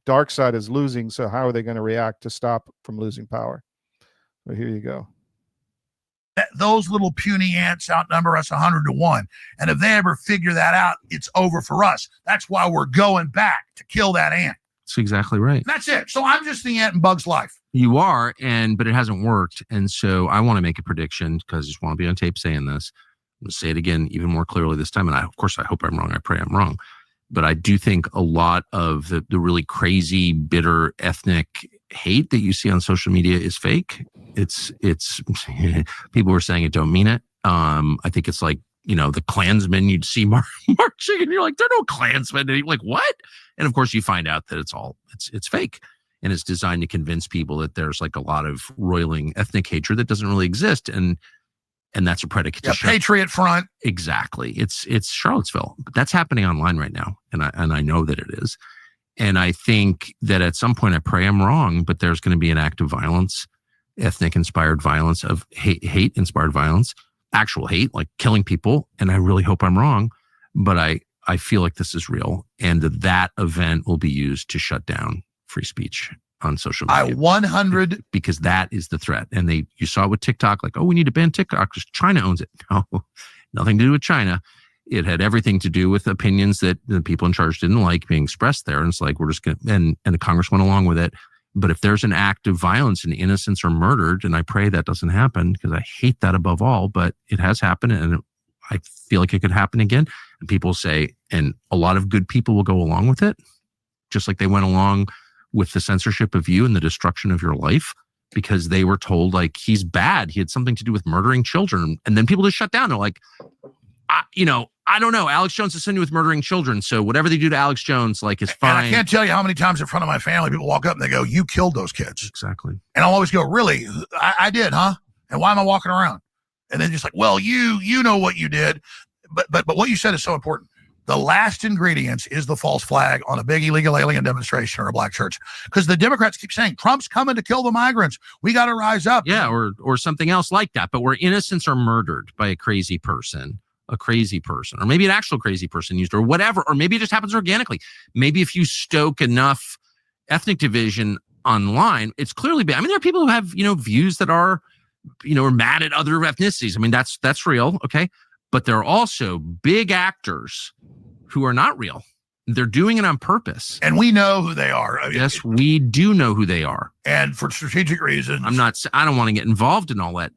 dark side is losing. So how are they going to react to stop from losing power? So here you go. Those little puny ants outnumber us 100 to 1. And if they ever figure that out, it's over for us. That's why we're going back to kill that ant. That's exactly right. That's it. So I'm just the ant in Bug's life. You are, but it hasn't worked. And so I want to make a prediction, because I just want to be on tape saying this. I'm going to say it again even more clearly this time. And of course, I hope I'm wrong. I pray I'm wrong. But I do think a lot of the really crazy, bitter ethnic hate that you see on social media is fake. It's people were saying it, don't mean it. I think it's like, the Klansmen you'd see marching, and you're like, there are no Klansmen. And you're like, what? And of course, you find out that it's fake. And it's designed to convince people that there's like a lot of roiling ethnic hatred that doesn't really exist. And that's a predicate to Patriot Front. Exactly. It's Charlottesville. But that's happening online right now. And I know that it is. And I think that at some point, I pray I'm wrong, but there's going to be an act of violence, ethnic inspired violence, of hate inspired violence, actual hate, like killing people. And I really hope I'm wrong, but I feel like this is real, and that event will be used to shut down free speech on social media. Because that is the threat. And you saw it with TikTok, like, oh, we need to ban TikTok because China owns it. No, nothing to do with China. It had everything to do with opinions that the people in charge didn't like being expressed there. And it's like, we're just going to, and the Congress went along with it. But if there's an act of violence and innocents are murdered, and I pray that doesn't happen, because I hate that above all, but it has happened, and I feel like it could happen again. And people say, and a lot of good people will go along with it, just like they went along with the censorship of you and the destruction of your life, because they were told, like, he's bad. He had something to do with murdering children. And then people just shut down. They're like, I don't know. Alex Jones is associated with murdering children. So whatever they do to Alex Jones, like, is fine. And I can't tell you how many times in front of my family, people walk up and they go, you killed those kids. Exactly. And I'll always go, really? I did, huh? And why am I walking around? And then just like, well, you know what you did. But what you said is so important. The last ingredients is the false flag on a big illegal alien demonstration or a black church. Because the Democrats keep saying, Trump's coming to kill the migrants. We got to rise up. Yeah, or something else like that. But where innocents are murdered by a crazy person, or maybe an actual crazy person used, or whatever, or maybe it just happens organically. Maybe if you stoke enough ethnic division online, it's clearly bad. I mean, there are people who have, views that are, are mad at other ethnicities. I mean, that's real. Okay. But there are also big actors who are not real. They're doing it on purpose. And we know who they are. Yes, we do know who they are. And for strategic reasons. I don't want to get involved in all that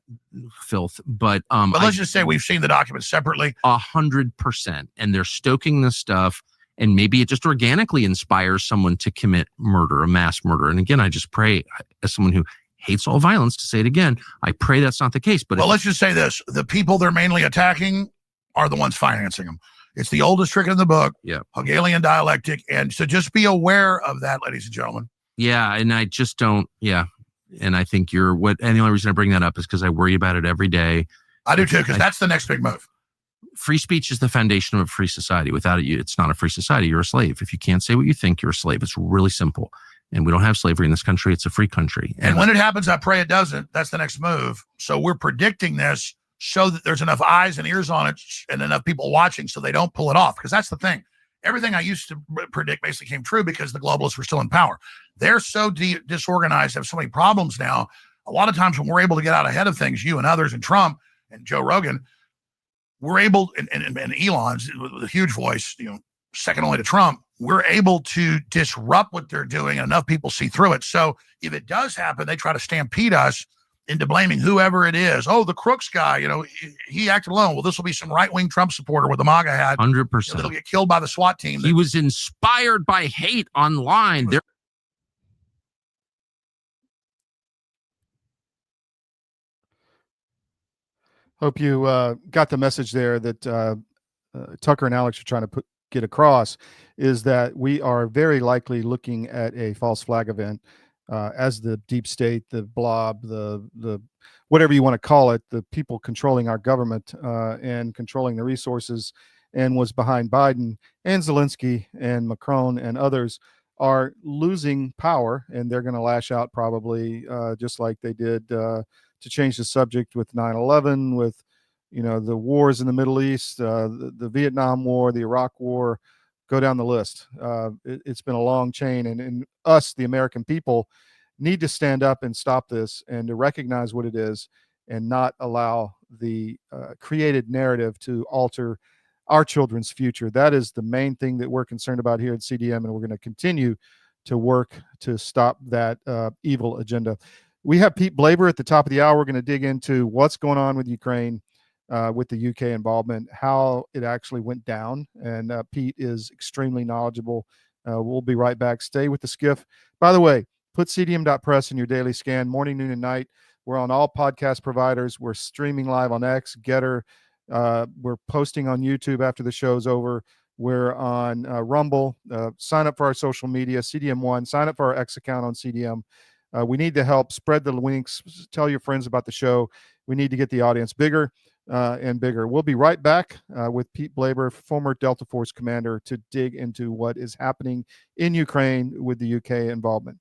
filth, but let's just say we've seen the documents separately. 100%. And they're stoking this stuff, and maybe it just organically inspires someone to commit murder, a mass murder. And again, I just pray, as someone who hates all violence, to say it again, I pray that's not the case. But let's just say this. The people they're mainly attacking are the ones financing them. It's the oldest trick in the book, Hegelian dialectic. And so just be aware of that, ladies and gentlemen. Yeah, and I just don't, and I think and the only reason I bring that up is because I worry about it every day. I do too, because that's the next big move. Free speech is the foundation of a free society. Without it, it's not a free society. You're a slave. If you can't say what you think, you're a slave. It's really simple. And we don't have slavery in this country. It's a free country. And when it happens, I pray it doesn't. That's the next move. So we're predicting this, so that there's enough eyes and ears on it and enough people watching so they don't pull it off. Because that's the thing. everything I used to predict basically came true because the globalists were still in power. They're so disorganized, have so many problems now. A lot of times when we're able to get out ahead of things, you and others and Trump and Joe Rogan, we're able, and Elon's with a huge voice, second only to Trump, we're able to disrupt what they're doing, and enough people see through it. So if it does happen, they try to stampede us into blaming whoever it is. Oh, the Crooks guy, he acted alone. Well, this will be some right-wing Trump supporter with a MAGA hat. 100%. That'll get killed by the SWAT team. He was inspired by hate online. Hope you got the message there that Tucker and Alex are trying to get across, is that we are very likely looking at a false flag event as the deep state, the blob, the whatever you want to call it, the people controlling our government and controlling the resources, and was behind Biden and Zelenskiy and Macron and others are losing power, and they're going to lash out probably just like they did to change the subject with 9/11, with the wars in the Middle East, the Vietnam War, the Iraq War, go down the list. It's been a long chain, and us, the American people, need to stand up and stop this and to recognize what it is and not allow the created narrative to alter our children's future. That is the main thing that we're concerned about here at CDM, and we're going to continue to work to stop that evil agenda. We have Pete Blaber at the top of the hour. We're going to dig into what's going on with Ukraine, with the UK involvement, how it actually went down. And Pete is extremely knowledgeable. We'll be right back. Stay with the SCIF. By the way, put cdm.press in your daily scan, morning, noon, and night. We're on all podcast providers. We're streaming live on X, Gettr. We're posting on YouTube after the show's over. We're on Rumble. Sign up for our social media, CDM1. Sign up for our X account on CDM. We need to help spread the links. Tell your friends about the show. We need to get the audience bigger and bigger. We'll be right back with Pete Blaber, former Delta Force commander, to dig into what is happening in Ukraine with the UK involvement.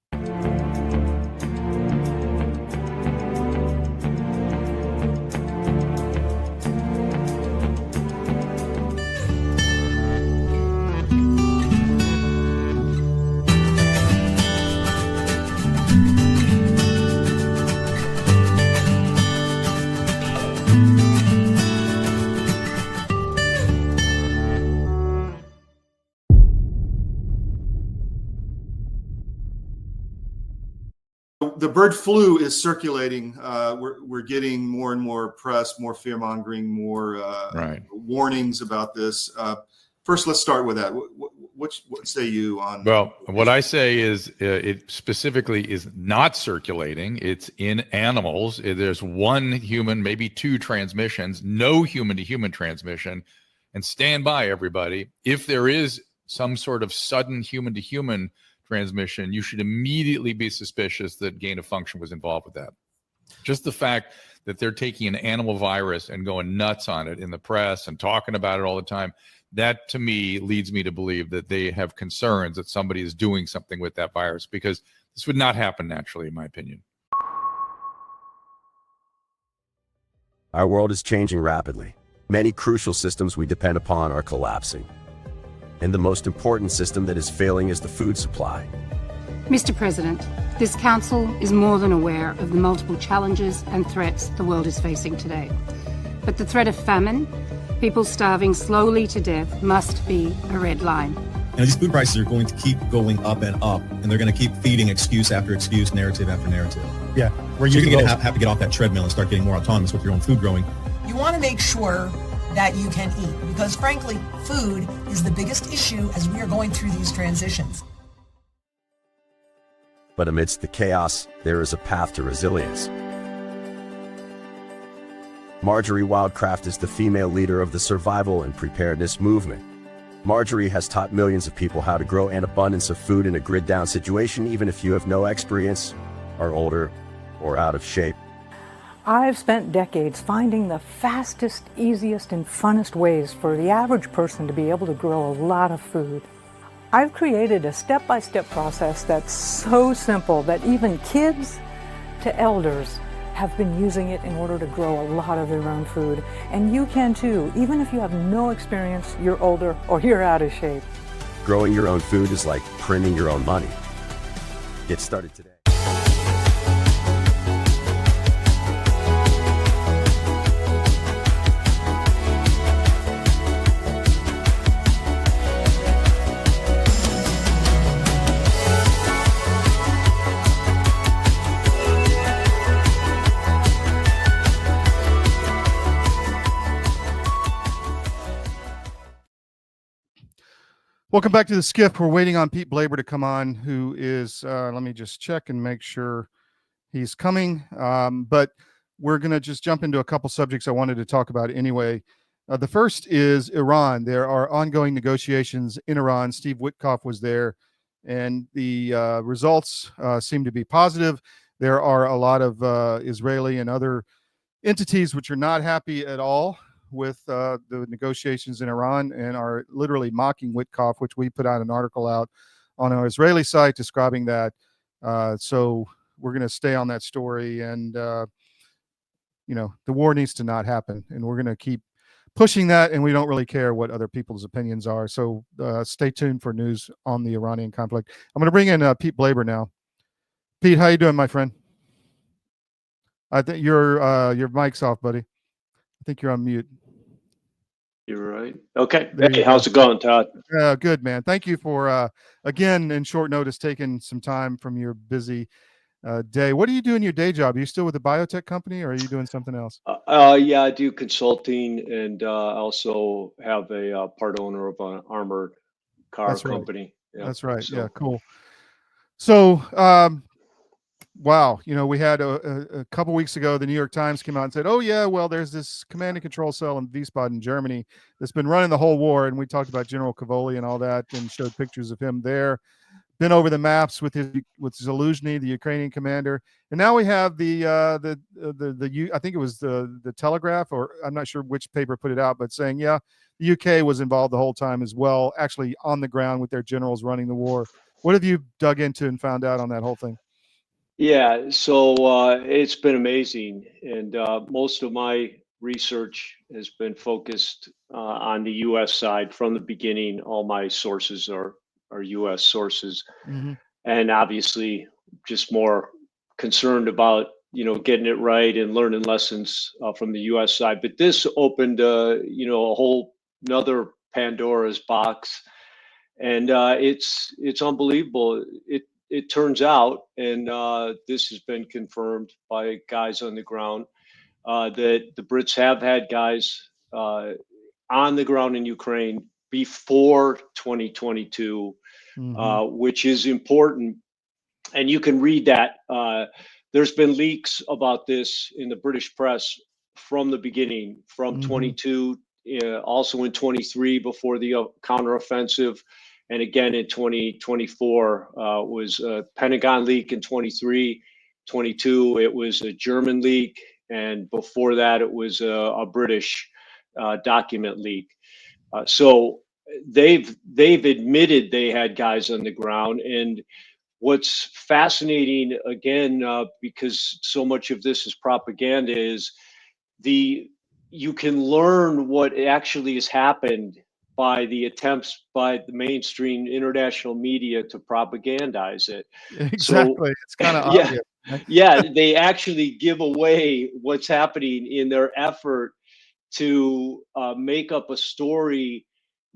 The bird flu is circulating. We're getting more and more press, more fear mongering, more warnings about this. First, let's start with that. What say you on? Well, what I say is it specifically is not circulating. It's in animals. There's one human, maybe two transmissions, no human-to-human transmission. And stand by, everybody. If there is some sort of sudden human-to-human transmission, you should immediately be suspicious that gain of function was involved with that. Just the fact that they're taking an animal virus and going nuts on it in the press and talking about it all the time, that to me leads me to believe that they have concerns that somebody is doing something with that virus, because this would not happen naturally, in my opinion. Our world is changing rapidly. Many crucial systems we depend upon are collapsing. And the most important system that is failing is the food supply. Mr. President, this Council is more than aware of the multiple challenges and threats the world is facing today. But the threat of famine, people starving slowly to death, must be a red line. These food prices are going to keep going up and up, and they're going to keep feeding excuse after excuse, narrative after narrative. Yeah, so you're going to have to get off that treadmill and start getting more autonomous with your own food growing. You want to make sure that you can eat, because frankly, food is the biggest issue as we are going through these transitions. But amidst the chaos, there is a path to resilience. Marjorie Wildcraft is the female leader of the survival and preparedness movement. Marjorie has taught millions of people how to grow an abundance of food in a grid-down situation, even if you have no experience, are older, or out of shape. I've spent decades finding the fastest, easiest, and funnest ways for the average person to be able to grow a lot of food. I've created a step-by-step process that's so simple that even kids to elders have been using it in order to grow a lot of their own food. And you can too, even if you have no experience, you're older, or you're out of shape. Growing your own food is like printing your own money. Get started today. Welcome back to the SCIF. We're waiting on Pete Blaber to come on, who is, let me just check and make sure he's coming. But we're going to just jump into a couple subjects I wanted to talk about anyway. The first is Iran. There are ongoing negotiations in Iran. Steve Witkoff was there, and the results seem to be positive. There are a lot of Israeli and other entities which are not happy at all with the negotiations in Iran and are literally mocking Witkoff, which we put out an article out on our Israeli site describing that. So we're going to stay on that story, and you know, the war needs to not happen, and we're going to keep pushing that, and we don't really care what other people's opinions are. So stay tuned for news on the Iranian conflict. I'm going to bring in Pete Blaber now. Pete, how you doing, my friend? I think your mic's off, buddy. I think you're on mute. You're right. Okay. There Hey, you how's go. it going, Todd? Good, man. Thank you for again in short notice taking some time from your busy day. What do you do in your day job? Are you still with a biotech company, or are you doing something else? Yeah, I do consulting, and also have a part owner of an armored car That's right. company. Yeah, That's right. so. Yeah, cool. So, wow, you know, we had a couple weeks ago, the New York Times came out and said, oh, yeah, well, there's this command and control cell in Wiesbaden, Germany, that's been running the whole war. And we talked about General Cavoli and all that, and showed pictures of him there. Been over the maps with Zelenskiy, the Ukrainian commander, and now we have the I think it was the Telegraph, or I'm not sure which paper put it out, but saying, yeah, the UK was involved the whole time as well, actually on the ground with their generals running the war. What have you dug into and found out on that whole thing? Yeah, so it's been amazing, and most of my research has been focused on the U.S. side from the beginning. All my sources are U.S. sources, Mm-hmm. and obviously just more concerned about getting it right and learning lessons from the U.S. side. But this opened a whole another Pandora's box, and it's unbelievable. It turns out, and this has been confirmed by guys on the ground, that the Brits have had guys on the ground in Ukraine before 2022, which is important. And you can read that. There's been leaks about this in the British press from the beginning, from 22, also in 23 before the counteroffensive. And again in 2024 was a Pentagon leak in 23, 22. It was a German leak, and before that it was a British document leak. So they've admitted they had guys on the ground. And what's fascinating, again, because so much of this is propaganda, is you can learn what actually has happened by the attempts by the mainstream international media to propagandize it. Exactly. So, it's kind of yeah, obvious. Right? yeah, they actually give away what's happening in their effort to make up a story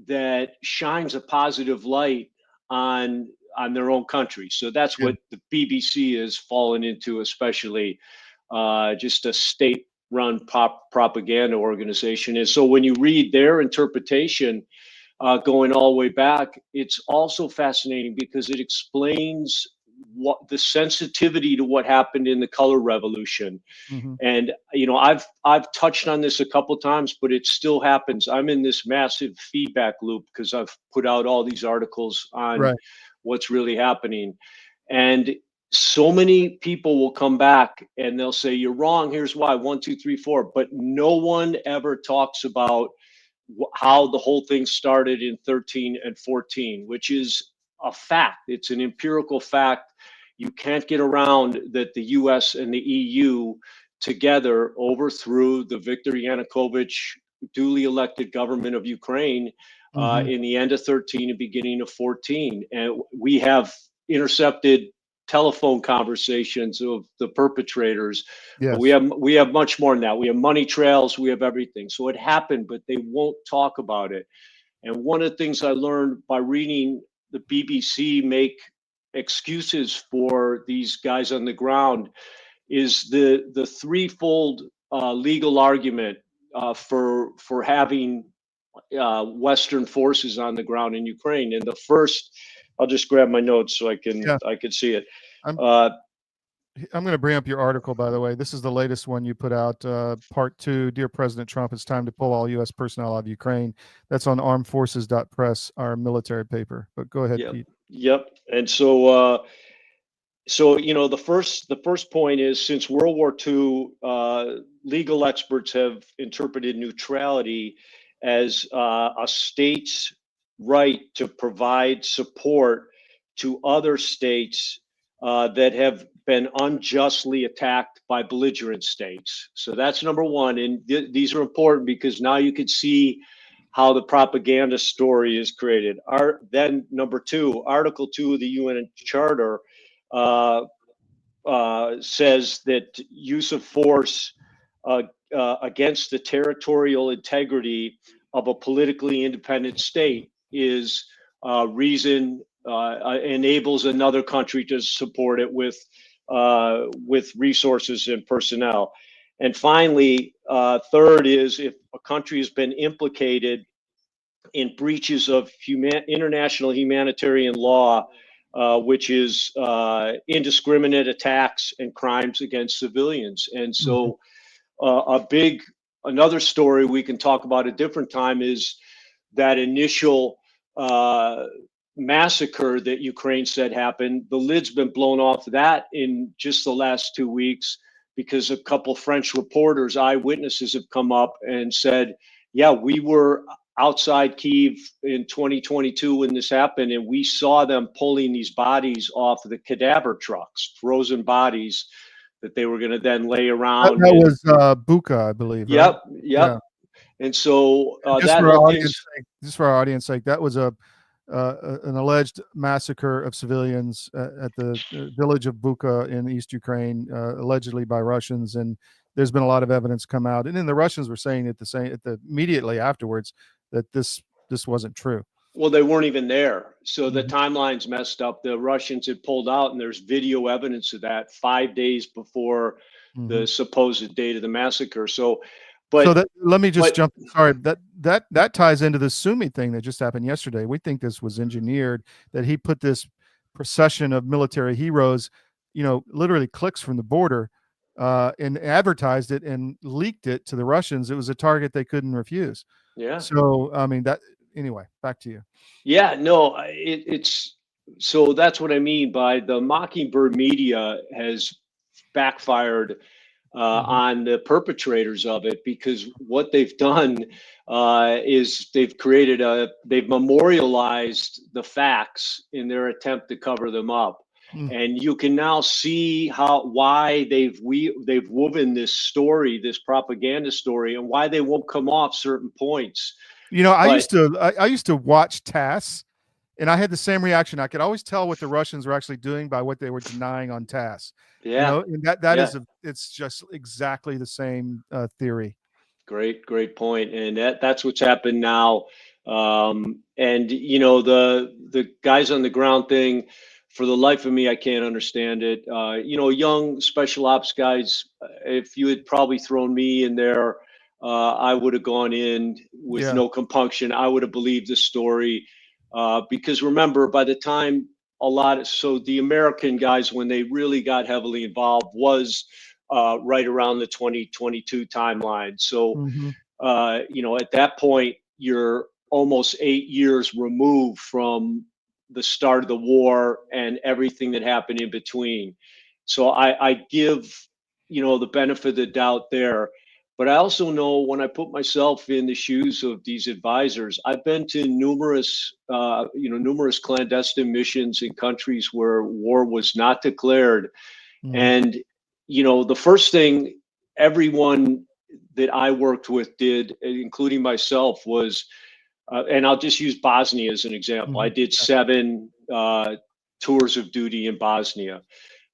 that shines a positive light on their own country. So that's what the BBC has fallen into, especially just a state-run propaganda organization. And so when you read their interpretation, going all the way back, it's also fascinating because it explains what the sensitivity to what happened in the color revolution. And I've touched on this a couple times, but it still happens. I'm in this massive feedback loop because I've put out all these articles on what's really happening, and so many people will come back and they'll say, you're wrong, here's why, 1, 2, 3, 4, but no one ever talks about how the whole thing started in 13 and 14, which is a fact. It's an empirical fact. You can't get around that. The US and the EU together overthrew the Viktor Yanukovych duly elected government of Ukraine in the end of 13 and beginning of 14. And we have intercepted telephone conversations of the perpetrators. But Yes. we have much more than that. We have money trails, we have everything. So it happened, but they won't talk about it. And one of the things I learned by reading the BBC make excuses for these guys on the ground is the threefold legal argument for having Western forces on the ground in Ukraine. And the first, I'll just grab my notes so I can see it. I'm going to bring up your article, by the way. This is the latest one you put out, part 2. Dear President Trump, it's time to pull all U.S. personnel out of Ukraine. That's on armedforces.press, our military paper. But go ahead, Pete. Yep. And so, the first point is, since World War II, legal experts have interpreted neutrality as a state's right to provide support to other states that have been unjustly attacked by belligerent states. So that's number one. And these are important because now you can see how the propaganda story is created. Then number two, Article 2 of the UN Charter says that use of force against the territorial integrity of a politically independent state is reason enables another country to support it with resources and personnel. And finally, third is, if a country has been implicated in breaches of international humanitarian law, which is indiscriminate attacks and crimes against civilians. And so another story we can talk about a different time is that initial massacre that Ukraine said happened. The lid's been blown off that in just the last 2 weeks because a couple French reporters, eyewitnesses, have come up and said, yeah, we were outside Kyiv in 2022 when this happened, and we saw them pulling these bodies off the cadaver trucks, frozen bodies that they were going to then lay around. That was Bucha, I believe. Right? Yep. Yeah. And so just for our audience sake, that was an alleged massacre of civilians at the village of Bucha in East Ukraine, allegedly by Russians. And there's been a lot of evidence come out, and then the Russians were saying immediately afterwards that this wasn't true. Well, they weren't even there. So the timeline's messed up. The Russians had pulled out, and there's video evidence of that 5 days before the supposed date of the massacre. Let me just jump. Sorry, that ties into the Sumy thing that just happened yesterday. We think this was engineered, that he put this procession of military heroes, literally clicks from the border, and advertised it and leaked it to the Russians. It was a target they couldn't refuse. Yeah. So, I mean, anyway, back to you. Yeah, no, so that's what I mean by the Mockingbird media has backfired on the perpetrators of it, because what they've done is they've memorialized the facts in their attempt to cover them up. And you can now see why they've woven this story, this propaganda story, and why they won't come off certain points. I used to watch TASS, and I had the same reaction. I could always tell what the Russians were actually doing by what they were denying on TASS. Yeah, and it's just exactly the same theory. Great point. And that's what's happened now. And the guys on the ground thing, for the life of me, I can't understand it. Young special ops guys, if you had probably thrown me in there, I would have gone in with no compunction. I would have believed the story, because remember, by the time the American guys, when they really got heavily involved, was right around the 2022 timeline. So, at that point, you're almost 8 years removed from the start of the war and everything that happened in between. So I give, the benefit of the doubt there. But I also know, when I put myself in the shoes of these advisors, I've been to numerous clandestine missions in countries where war was not declared. And, the first thing everyone that I worked with did, including myself, was and I'll just use Bosnia as an example. I did 7 tours of duty in Bosnia.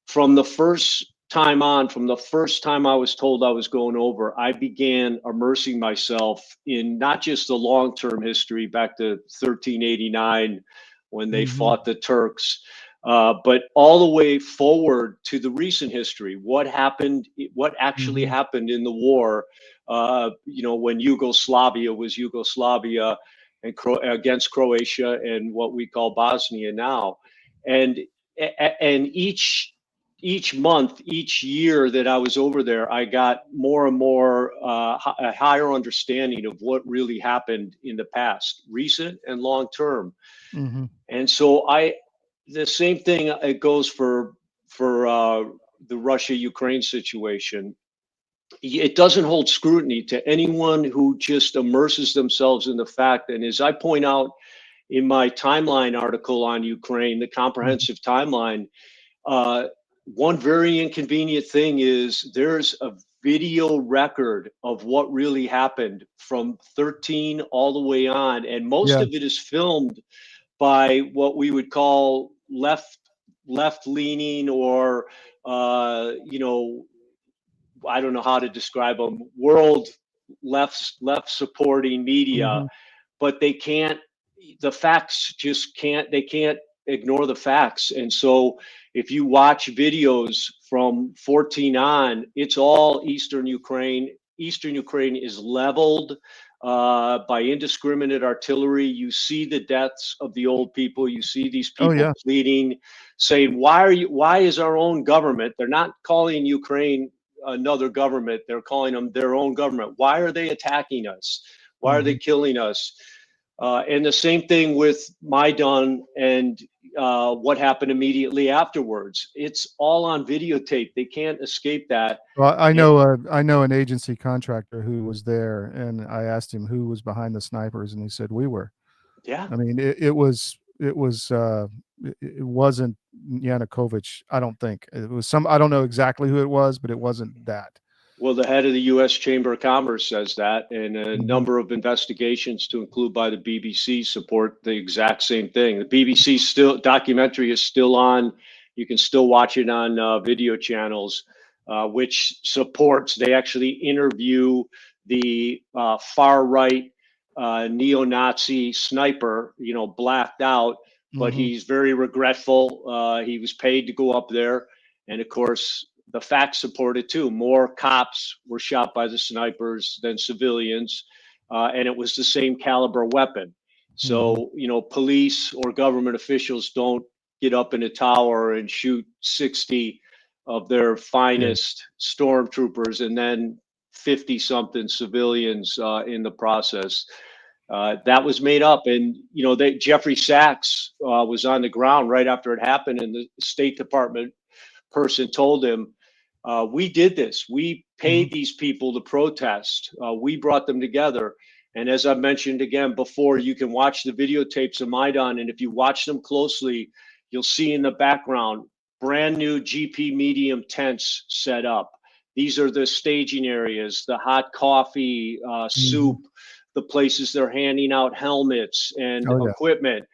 From the first time I was told I was going over, I began immersing myself in not just the long-term history back to 1389 when they fought the Turks, but all the way forward to the recent history. What happened? What actually happened in the war? When Yugoslavia was Yugoslavia, and against Croatia, and what we call Bosnia now, and each month, each year that I was over there, I got more and more a higher understanding of what really happened in the past, recent and long term. And so the same thing it goes for the Russia-Ukraine situation. It doesn't hold scrutiny to anyone who just immerses themselves in the fact. And as I point out in my timeline article on Ukraine, the comprehensive timeline, one very inconvenient thing is there's a video record of what really happened from 13 all the way on, and most of it is filmed by what we would call left-leaning, or I don't know how to describe them, world left supporting media, but they can't. The facts just can't. They can't ignore the facts, and so if you watch videos from 14 on, it's all Eastern Ukraine. Eastern Ukraine is leveled by indiscriminate artillery. You see the deaths of the old people. You see these people pleading, saying, why is our own government? They're not calling Ukraine another government. They're calling them their own government. Why are they attacking us? Why are they killing us? And the same thing with Maidan and what happened immediately afterwards. It's all on videotape. They can't escape that. Well, I know an agency contractor who was there, and I asked him who was behind the snipers, and he said we were. Yeah. I mean, it wasn't Yanukovych. I don't think it was I don't know exactly who it was, but it wasn't that. Well, the head of the U.S. Chamber of Commerce says that, and a number of investigations, to include by the BBC, support the exact same thing. The BBC documentary is still on. You can still watch it on video channels, which supports. They actually interview the far right neo-Nazi sniper, blacked out, but he's very regretful. He was paid to go up there, and of course, the facts support it too. More cops were shot by the snipers than civilians, and it was the same caliber weapon. So, police or government officials don't get up in a tower and shoot 60 of their finest stormtroopers and then 50-something civilians in the process. That was made up. And, Jeffrey Sachs was on the ground right after it happened, and the State Department person told him, we did this. We paid these people to protest. We brought them together. And as I mentioned again before, you can watch the videotapes of Maidan. And if you watch them closely, you'll see in the background brand new GP medium tents set up. These are the staging areas, the hot coffee, soup, the places they're handing out helmets and equipment.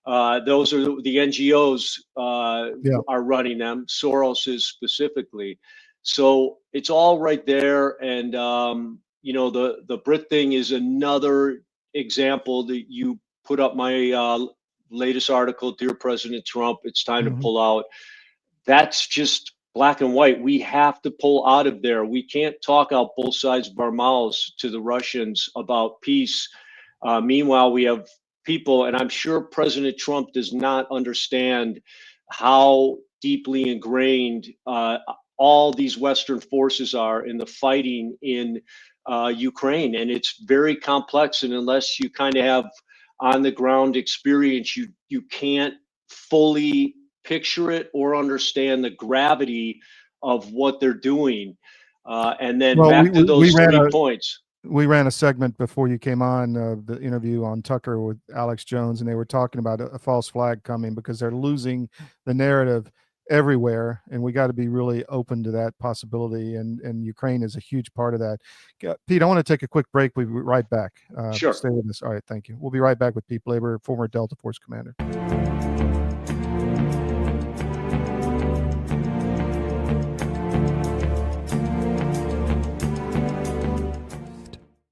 Those are the NGOs are running them. Soros is specifically. So it's all right there. And, the Brit thing is another example that you put up my latest article, Dear President Trump, it's time to pull out. That's just black and white. We have to pull out of there. We can't talk out both sides of our mouths to the Russians about peace. Meanwhile, we have people, and I'm sure President Trump does not understand how deeply ingrained all these Western forces are in the fighting in Ukraine. And it's very complex. And unless you kind of have on the ground experience, you can't fully picture it or understand the gravity of what they're doing. And then back to those 3 points. We ran a segment before you came on, the interview on Tucker with Alex Jones, and they were talking about a false flag coming because they're losing the narrative. everywhere, and we got to be really open to that possibility. And Ukraine is a huge part of that. Pete, I want to take a quick break. We'll be right back. Sure. Stay with us. All right, thank you. We'll be right back with Pete Blaber, former Delta Force commander.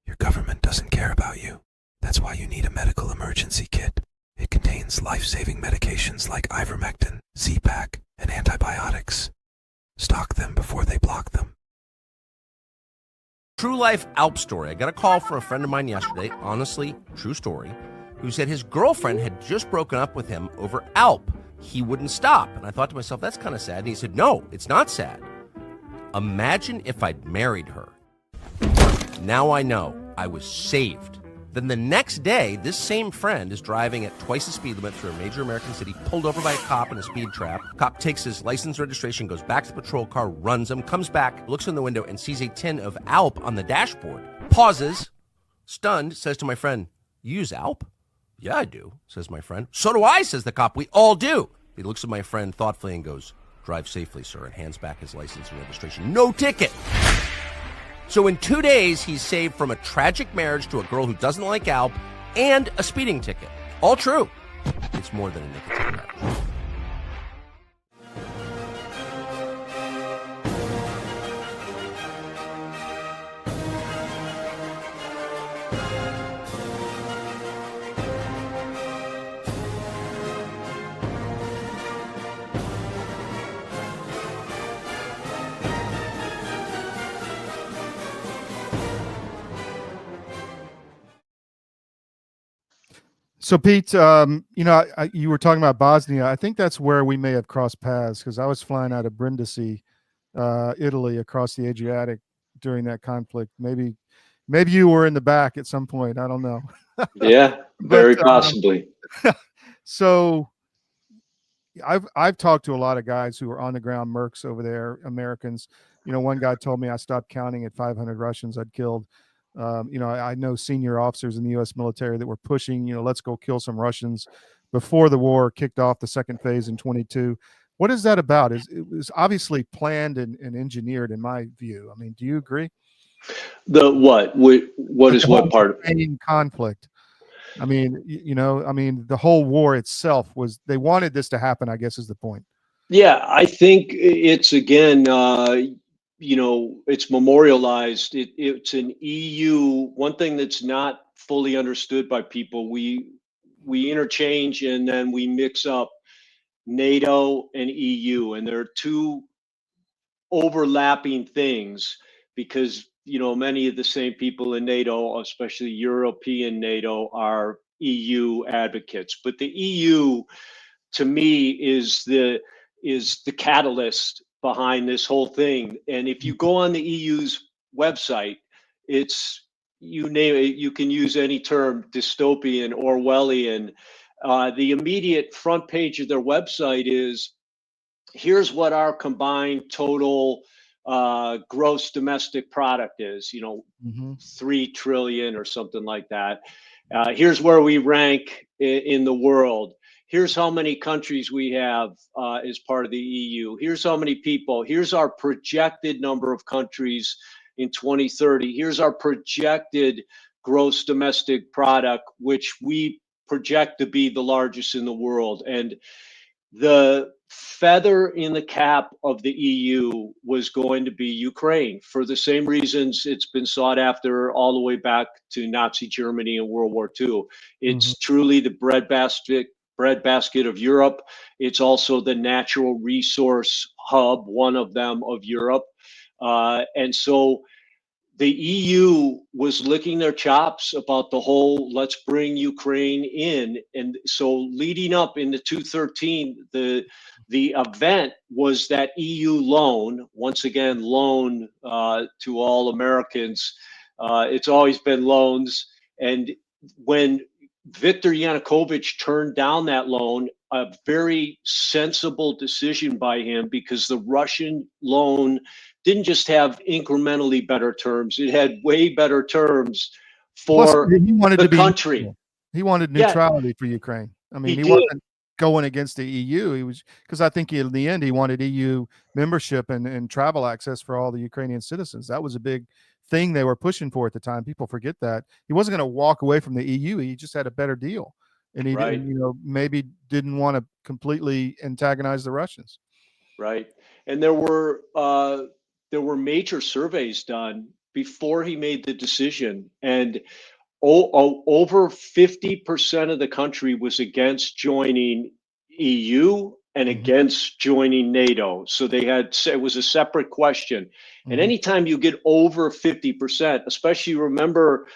Your government doesn't care about you. That's why you need a medical emergency kit. It contains life-saving medications like ivermectin, Z-Pak, and antibiotics. Stock them before they block them. True life Alp story. I got a call from a friend of mine yesterday, honestly, true story, who said his girlfriend had just broken up with him over Alp. He wouldn't stop. And I thought to myself, that's kind of sad. And he said, no, it's not sad. Imagine if I'd married her. Now I know I was saved. Then the next day, this same friend is driving at twice the speed limit through a major American city, pulled over by a cop in a speed trap. Cop takes his license registration, goes back to the patrol car, runs him, comes back, looks in the window, and sees a tin of Alp on the dashboard. Pauses, stunned, says to my friend, "You use Alp?" "Yeah, I do," says my friend. "So do I," says the cop. "We all do." He looks at my friend thoughtfully and goes, "Drive safely, sir," and hands back his license and registration. No ticket. So in 2 days, he's saved from a tragic marriage to a girl who doesn't like Alp and a speeding ticket. All true. It's more than a nicotine marriage. So, Pete, you were talking about Bosnia. I think that's where we may have crossed paths, because I was flying out of Brindisi, Italy, across the Adriatic during that conflict. Maybe you were in the back at some point. I don't know. Yeah, very possibly. So, I've talked to a lot of guys who are on the ground mercs over there, Americans. One guy told me I stopped counting at 500 Russians I'd killed. I know senior officers in the U.S. military that were pushing, let's go kill some Russians before the war kicked off the second phase in 22. What is that about? It was obviously planned and engineered, in my view. I mean, do you agree? The what? What is what part? Conflict. I mean, the whole war itself they wanted this to happen, I guess, is the point. Yeah, I think it's, again, it's memorialized. It's an EU. One thing that's not fully understood by people, we interchange and then we mix up NATO and EU, and there are two overlapping things, because many of the same people in NATO, especially European NATO, are EU advocates. But the EU, to me, is the catalyst behind this whole thing. And if you go on the EU's website, it's, you name it, you can use any term, dystopian, Orwellian. The immediate front page of their website is, here's what our combined total gross domestic product is, 3 trillion or something like that. Here's where we rank in the world. Here's how many countries we have as part of the EU. Here's how many people. Here's our projected number of countries in 2030. Here's our projected gross domestic product, which we project to be the largest in the world. And the feather in the cap of the EU was going to be Ukraine, for the same reasons it's been sought after all the way back to Nazi Germany in World War II. It's truly the breadbasket of Europe. It's also the natural resource hub, one of them, of Europe. And so the EU was licking their chops about the whole, let's bring Ukraine in. And so leading up into 2013, the event was that EU loan, once again, loan to all Americans. It's always been loans. And when Viktor Yanukovych turned down that loan, a very sensible decision by him, because the Russian loan didn't just have incrementally better terms, it had way better terms for he wanted the to be country. He wanted neutrality for Ukraine. I mean, he wasn't going against the EU. He was, because I think in the end he wanted EU membership and travel access for all the Ukrainian citizens. That was a big thing they were pushing for at the time. People forget that. He wasn't going to walk away from the EU. He just had a better deal. And he Right. didn't, maybe didn't want to completely antagonize the Russians. Right. And there were major surveys done before he made the decision, and over 50% of the country was against joining EU and against joining NATO. So it was a separate question. And anytime you get over 50%, especially remember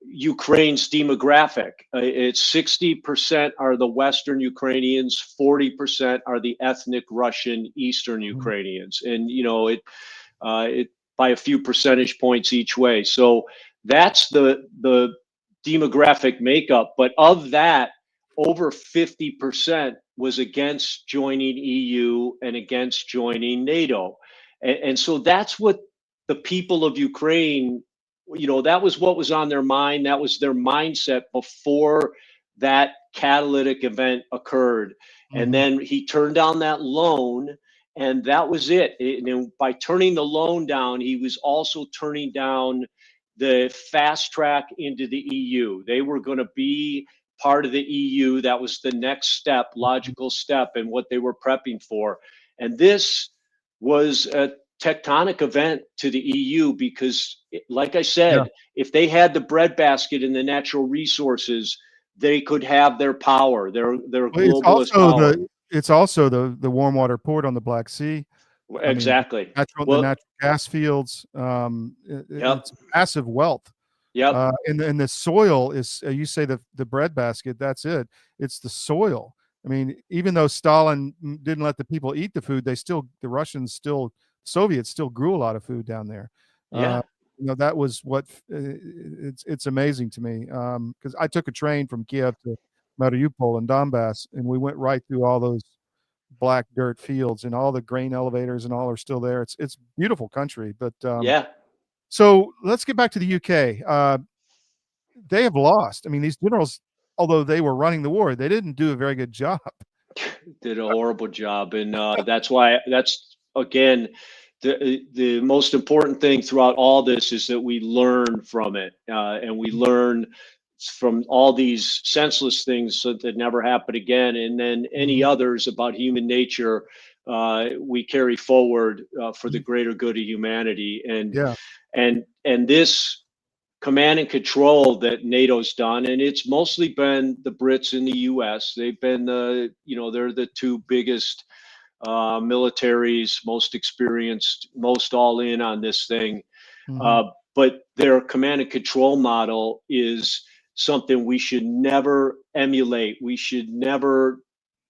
Ukraine's demographic, it's 60% are the Western Ukrainians, 40% are the ethnic Russian Eastern Ukrainians, and it by a few percentage points each way. So that's the demographic makeup. But of that, over 50% was against joining EU and against joining NATO, and so that's what the people of Ukraine, that was what was on their mind. That was their mindset before that catalytic event occurred. And then he turned down that loan, and that was it. And by turning the loan down, he was also turning down the fast track into the EU. They were going to be part of the EU. That was the next step, logical step, and what they were prepping for. And this was a tectonic event to the EU because, like I said, if they had the breadbasket and the natural resources, they could have their power, their globalist power. It's also the warm water port on the Black Sea. Exactly. The natural gas fields. It's massive wealth. Yep. And the soil is, you say the breadbasket, that's it. It's the soil. I mean, even though Stalin didn't let the people eat the food, Soviets still grew a lot of food down there. Yeah. That was what it's amazing to me. Because I took a train from Kiev to Mariupol and Donbass, and we went right through all those black dirt fields, and all the grain elevators and all are still there. It's beautiful country. But so let's get back to the UK. They have lost. I mean, these generals, although they were running the war, they didn't do a very good job. Did a horrible job, and that's again the most important thing throughout all this is that we learn from it, and we learn from all these senseless things so that never happen again, and then any others about human nature we carry forward for the greater good of humanity. And this command and control that NATO's done, and it's mostly been the Brits and the US. They've been they're the two biggest militaries, most experienced, most all in on this thing. But their command and control model is something we should never emulate. We should never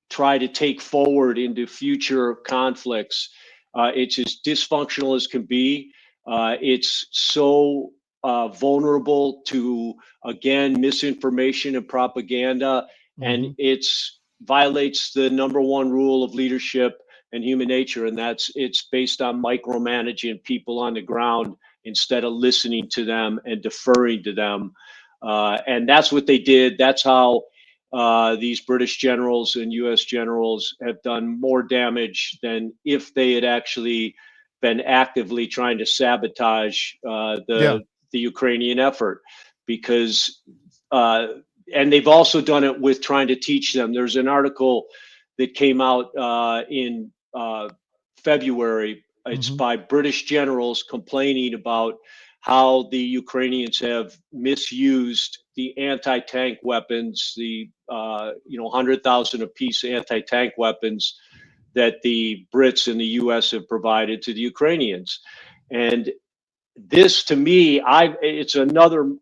try to take forward into future conflicts. It's as dysfunctional as can be. It's so vulnerable to, again, misinformation and propaganda, and it's violates the number one rule of leadership and human nature, and it's based on micromanaging people on the ground instead of listening to them and deferring to them. And that's what they did. That's how these British generals and US generals have done more damage than if they had actually been actively trying to sabotage the Ukrainian effort, because and they've also done it with trying to teach them. There's an article that came out in February. It's by British generals complaining about how the Ukrainians have misused the anti-tank weapons, the 100,000 apiece anti-tank weapons that the Brits and the US have provided to the Ukrainians. And this, to me, it's another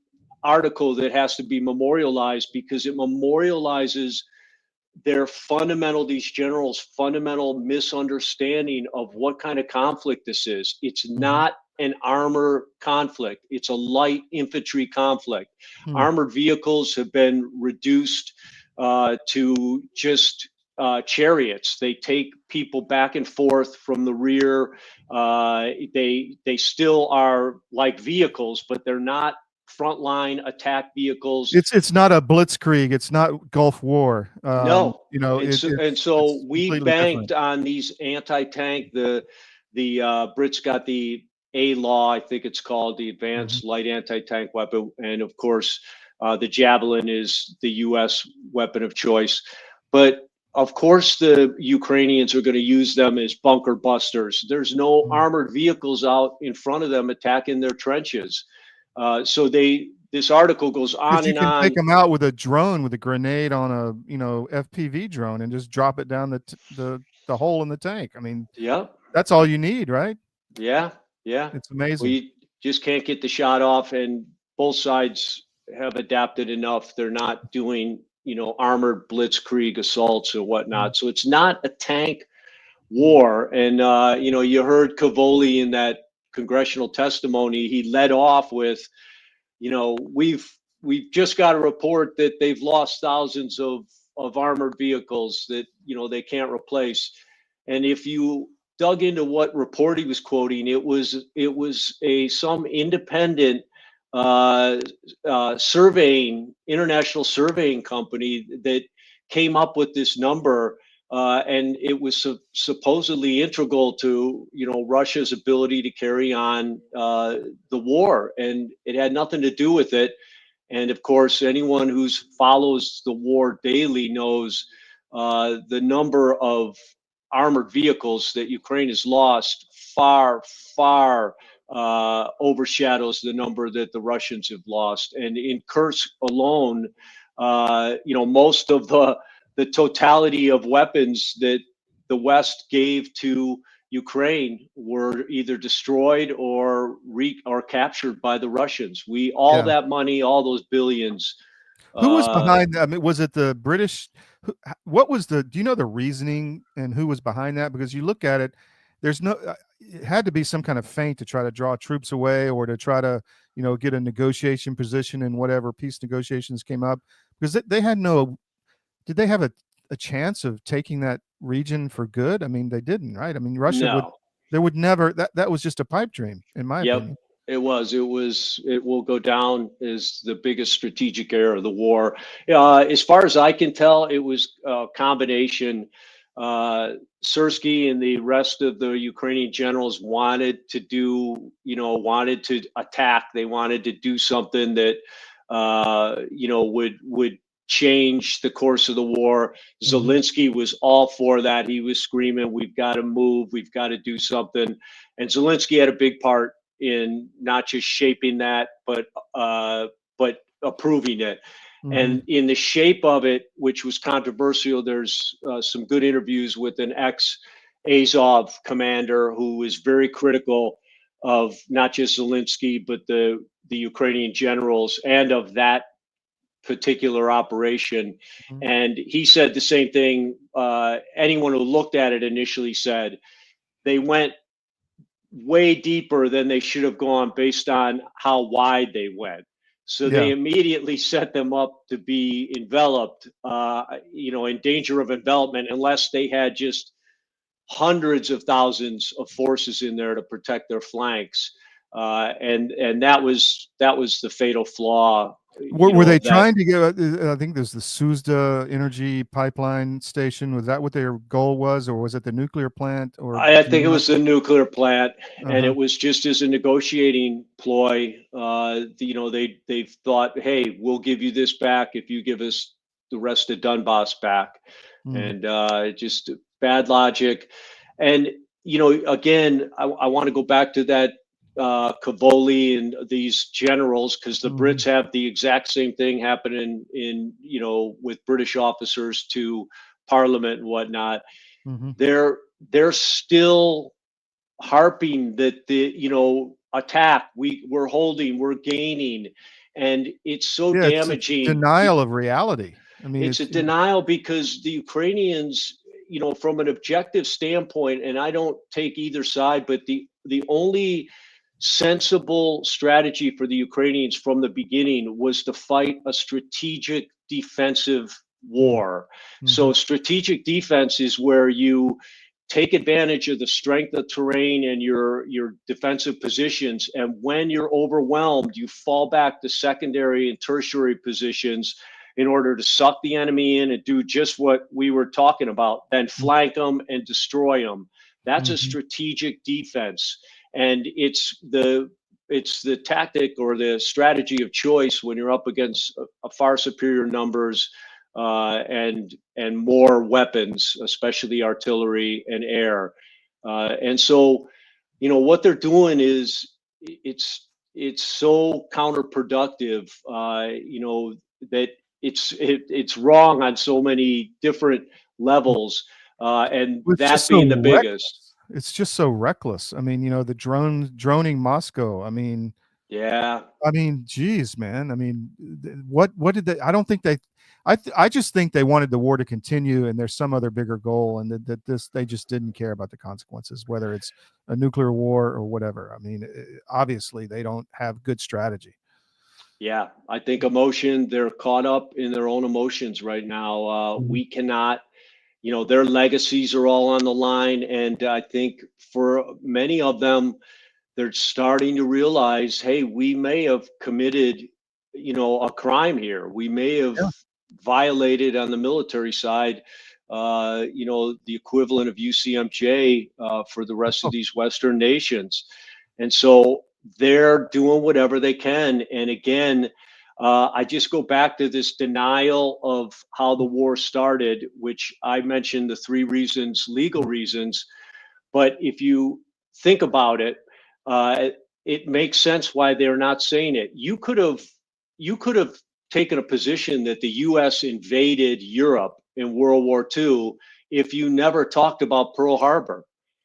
article that has to be memorialized, because it memorializes these generals' fundamental misunderstanding of what kind of conflict this is. It's not an armor conflict. It's a light infantry conflict. Armored vehicles have been reduced to just chariots. They take people back and forth from the rear. They still are like vehicles, but they're not frontline attack vehicles. It's not a blitzkrieg. It's not Gulf War. No, you know, and so we completely banked different. on these anti-tank. The Brits got the A-Law, I think it's called, the Advanced Light Anti-Tank Weapon, and of course, the Javelin is the U.S. weapon of choice. But of course, the Ukrainians are going to use them as bunker busters. There's no armored vehicles out in front of them attacking their trenches. So this article goes on You and can on. take them out with a drone, with a grenade on a FPV drone, and just drop it down the hole in the tank. I mean, Yeah, that's all you need, right? yeah. It's amazing. We just can't get the shot off, and both sides have adapted enough. They're not doing, armored blitzkrieg assaults or whatnot. So it's not a tank war. And, you heard Cavoli in that congressional testimony. He led off with, we've just got a report that they've lost thousands of armored vehicles that, they can't replace. And if you dug into what report he was quoting, it was some independent international surveying company that came up with this number, and it was supposedly integral to Russia's ability to carry on the war, and it had nothing to do with it. And of course, anyone who follows the war daily knows the number of armored vehicles that Ukraine has lost far overshadows the number that the Russians have lost. And in Kursk alone, most of the totality of weapons that the West gave to Ukraine were either destroyed or captured by the Russians. All that money, all those billions. Who was behind that? I mean, was it the British? What was do you know the reasoning and who was behind that? Because you look at it, there's no, it had to be some kind of feint to try to draw troops away, or to try to, get a negotiation position in whatever peace negotiations came up, because they had did they have a chance of taking that region for good? I mean, they didn't, right? I mean, Russia would never, that was just a pipe dream, in my opinion. It will go down as the biggest strategic error of the war. As far as I can tell, it was a combination. Zelenskiy and the rest of the Ukrainian generals wanted to attack. They wanted to do something that, would change the course of the war. Zelenskiy was all for that. He was screaming, "We've got to move. We've got to do something." And Zelenskiy had a big part in not just shaping that, but approving it. And in the shape of it, which was controversial, there's some good interviews with an ex-Azov commander who was very critical of not just Zelenskiy, but the Ukrainian generals and of that particular operation. And he said the same thing. Anyone who looked at it initially said they went way deeper than they should have gone based on how wide they went. So they immediately set them up to be enveloped, in danger of envelopment, unless they had just hundreds of thousands of forces in there to protect their flanks. And that was the fatal flaw. Were they trying to get? I think there's the Suzda energy pipeline station. Was that what their goal was, or was it the nuclear plant? Or I think it was the nuclear plant, and it was just as a negotiating ploy. They thought, "Hey, we'll give you this back if you give us the rest of Donbass back," and just bad logic. And again, I want to go back to that. Cavoli and these generals, because the Brits have the exact same thing happening with British officers to Parliament and whatnot. They're still harping that the attack we're holding, we're gaining, and it's so damaging. It's a denial of reality. I mean, it's a denial, because the Ukrainians, from an objective standpoint, and I don't take either side, but the only sensible strategy for the Ukrainians from the beginning was to fight a strategic defensive war. So strategic defense is where you take advantage of the strength of terrain and your defensive positions. And when you're overwhelmed, you fall back to secondary and tertiary positions in order to suck the enemy in and do just what we were talking about, then flank them and destroy them. That's a strategic defense. And it's the tactic or the strategy of choice when you're up against a far superior numbers and more weapons, especially artillery and air. And so, what they're doing is it's so counterproductive, that it's wrong on so many different levels, and It's that just being so the biggest. It's just so reckless. I mean, the droning Moscow. I mean, Yeah. geez, man. I mean, what did they? I don't think they. I just think they wanted the war to continue, and there's some other bigger goal, and that they just didn't care about the consequences, whether it's a nuclear war or whatever. I mean, obviously they don't have good strategy. Yeah, I think they're caught up in their own emotions right now. We cannot, their legacies are all on the line. And I think for many of them, they're starting to realize, hey, we may have committed, a crime here. We may have violated on the military side, the equivalent of UCMJ for the rest of these Western nations. And so they're doing whatever they can. And again, I just go back to this denial of how the war started, which I mentioned the 3 reasons, legal reasons. But if you think about it, it makes sense why they're not saying it. You could have taken a position that the U.S. invaded Europe in World War II if you never talked about Pearl Harbor,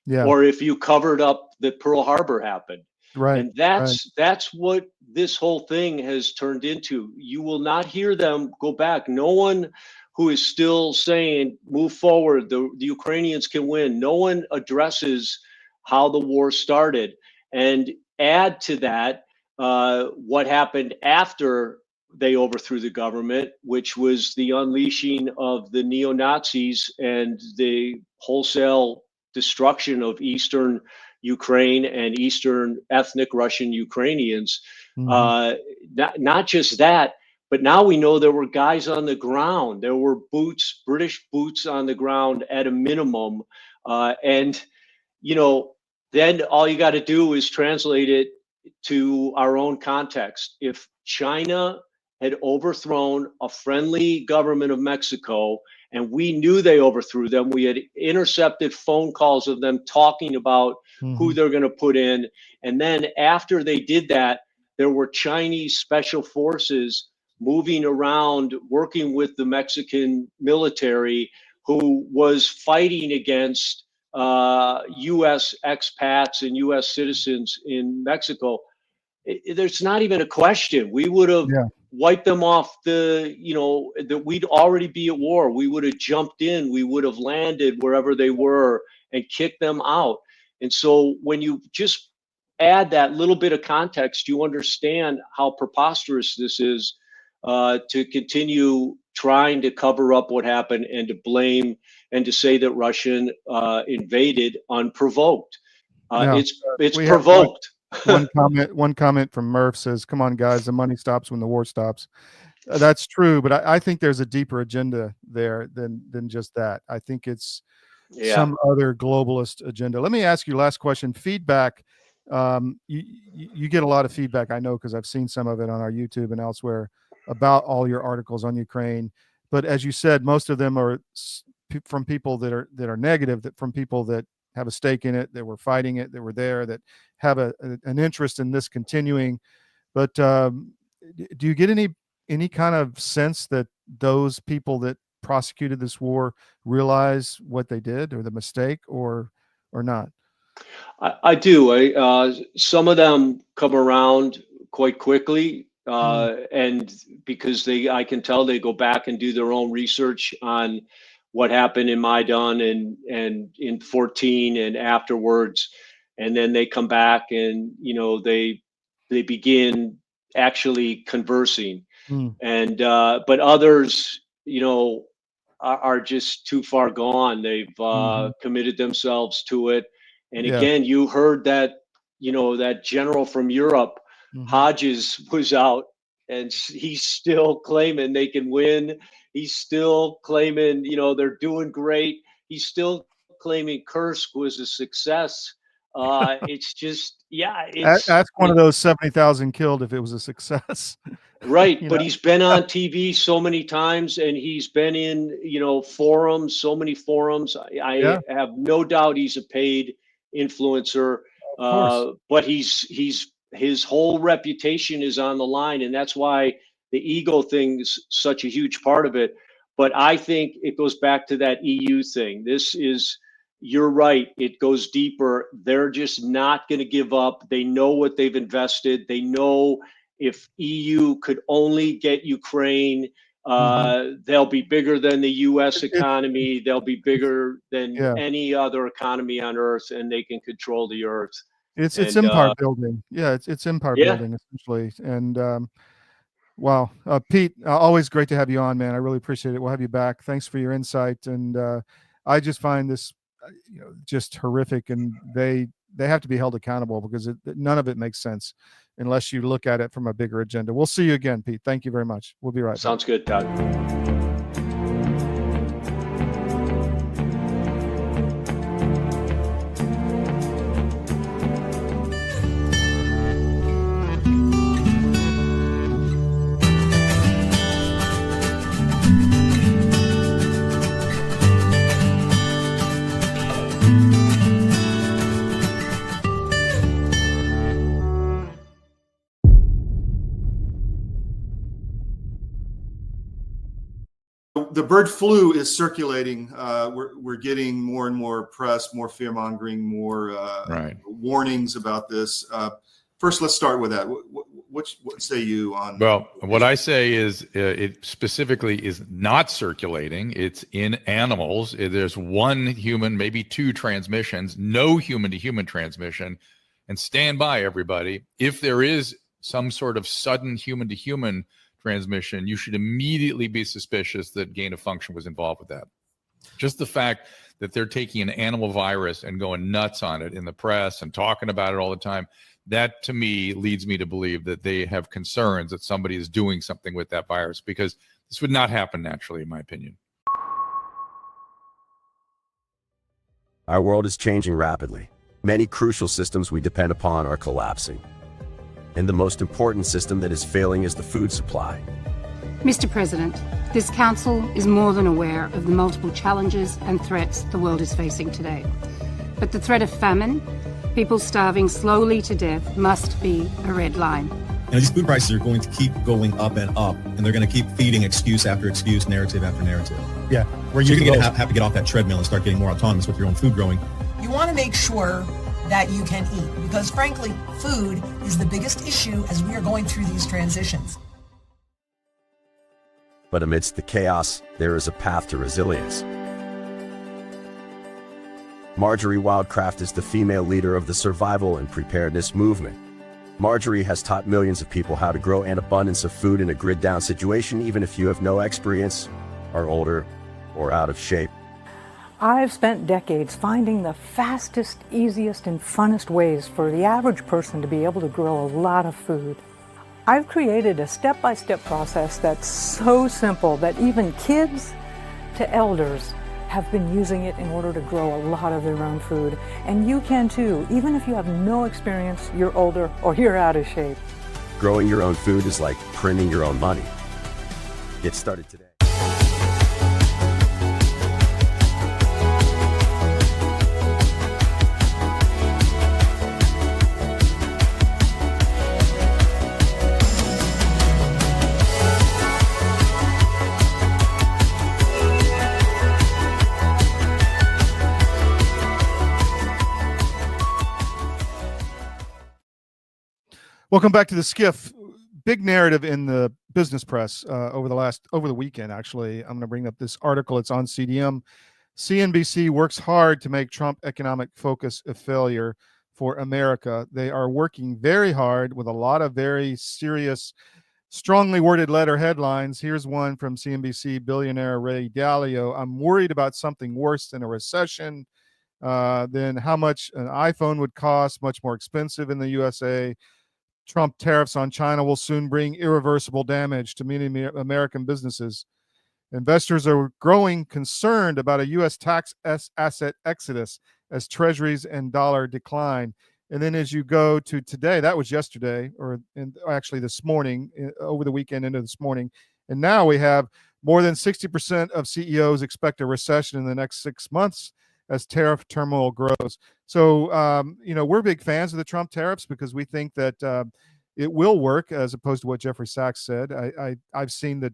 or if you covered up that Pearl Harbor happened. Right. And that's what this whole thing has turned into. You will not hear them go back. No one who is still saying move forward, the Ukrainians can win. No one addresses how the war started. And add to that what happened after they overthrew the government, which was the unleashing of the neo-Nazis and the wholesale destruction of Eastern Ukraine and Eastern ethnic Russian Ukrainians. Not just that, but now we know there were guys on the ground. There were British boots on the ground at a minimum. And, then all you got to do is translate it to our own context. If China had overthrown a friendly government of Mexico, and we knew they overthrew them, we had intercepted phone calls of them talking about who they're going to put in. And then after they did that, there were Chinese special forces moving around, working with the Mexican military, who was fighting against U.S. expats and U.S. citizens in Mexico. There's not even a question. We would have wiped them off that we'd already be at war. We would have jumped in. We would have landed wherever they were and kicked them out. And so when you just add that little bit of context, you understand how preposterous this is to continue trying to cover up what happened and to blame and to say that Russian invaded unprovoked. It's provoked. One comment from Murph says, "Come on, guys, the money stops when the war stops." That's true, but I think there's a deeper agenda there than just that. I think it's some other globalist agenda. Let me ask you last question. Feedback. You get a lot of feedback, I know, because I've seen some of it on our YouTube and elsewhere about all your articles on Ukraine. But as you said, most of them are from people that are negative, that from people that have a stake in it, that were fighting it, that were there, that have an interest in this continuing. But do you get any kind of sense that those people that prosecuted this war realize what they did or the mistake, or not? I do. Some of them come around quite quickly, and because I can tell they go back and do their own research on what happened in Maidan and in 14 and afterwards, and then they come back and they begin actually conversing. And but others, are just too far gone. They've committed themselves to it. And Yeah. again, you heard that, that general from Europe, Hodges, was out, and he's still claiming they can win. He's still claiming, they're doing great. He's still claiming Kursk was a success. It's just, Ask one of those 70,000 killed if it was a success. Right, but he's been on TV so many times, and he's been in, forums, so many forums. I have no doubt he's a paid influencer, but his whole reputation is on the line, and that's why the ego thing's such a huge part of it. But I think it goes back to that EU thing. You're right, it goes deeper. They're just not going to give up. They know what they've invested. They know if EU could only get Ukraine, they'll be bigger than the U.S. economy. They'll be bigger than any other economy on Earth, and they can control the Earth. It's empire building. Yeah, it's empire building essentially. And wow, Pete, always great to have you on, man. I really appreciate it. We'll have you back. Thanks for your insight. And I just find this, just horrific, and they have to be held accountable because none of it makes sense unless you look at it from a bigger agenda. We'll see you again, Pete. Thank you very much. We'll be right back. Sounds good, Todd. The bird flu is circulating. We're getting more and more press, more fear mongering, more warnings about this. First, let's start with that. What say you on? Well, what I say is it specifically is not circulating. It's in animals. There's one human, maybe two transmissions, no human-to-human transmission. And stand by, everybody. If there is some sort of sudden human-to-human transmission, you should immediately be suspicious that gain of function was involved with that. Just the fact that they're taking an animal virus and going nuts on it in the press and talking about it all the time, that to me leads me to believe that they have concerns that somebody is doing something with that virus, because this would not happen naturally, in my opinion. Our world is changing rapidly. Many crucial systems we depend upon are collapsing. And the most important system that is failing is the food supply. Mr. President, this Council is more than aware of the multiple challenges and threats the world is facing today. But the threat of famine, people starving slowly to death, must be a red line. These food prices are going to keep going up and up, and they're going to keep feeding excuse after excuse, narrative after narrative. Yeah, you're going to have to get off that treadmill and start getting more autonomous with your own food growing. You want to make sure that you can eat, because frankly, food is the biggest issue as we are going through these transitions. But amidst the chaos, there is a path to resilience. Marjorie Wildcraft is the female leader of the survival and preparedness movement. Marjorie has taught millions of people how to grow an abundance of food in a grid-down situation, even if you have no experience, are older, or out of shape. I've spent decades finding the fastest, easiest, and funnest ways for the average person to be able to grow a lot of food. I've created a step-by-step process that's so simple that even kids to elders have been using it in order to grow a lot of their own food. And you can too, even if you have no experience, you're older, or you're out of shape. Growing your own food is like printing your own money. Get started today. Welcome back to the SCIF. Big narrative in the business press over the weekend, actually. I'm going to bring up this article. It's on CDM. CNBC works hard to make Trump economic focus a failure for America. They are working very hard with a lot of very serious strongly worded letter headlines. Here's one from CNBC billionaire Ray Dalio. I'm worried about something worse than a recession. Then how much an iPhone would cost, much more expensive in the USA. Trump tariffs on China will soon bring irreversible damage to many American businesses. Investors are growing concerned about a U.S. tax asset exodus as treasuries and dollar decline. And then as you go to today, that was yesterday, or actually this morning, over the weekend into this morning. And now we have more than 60% of CEOs expect a recession in the next 6 months as tariff turmoil grows. So, we're big fans of the Trump tariffs because we think that it will work, as opposed to what Jeffrey Sachs said. I've seen the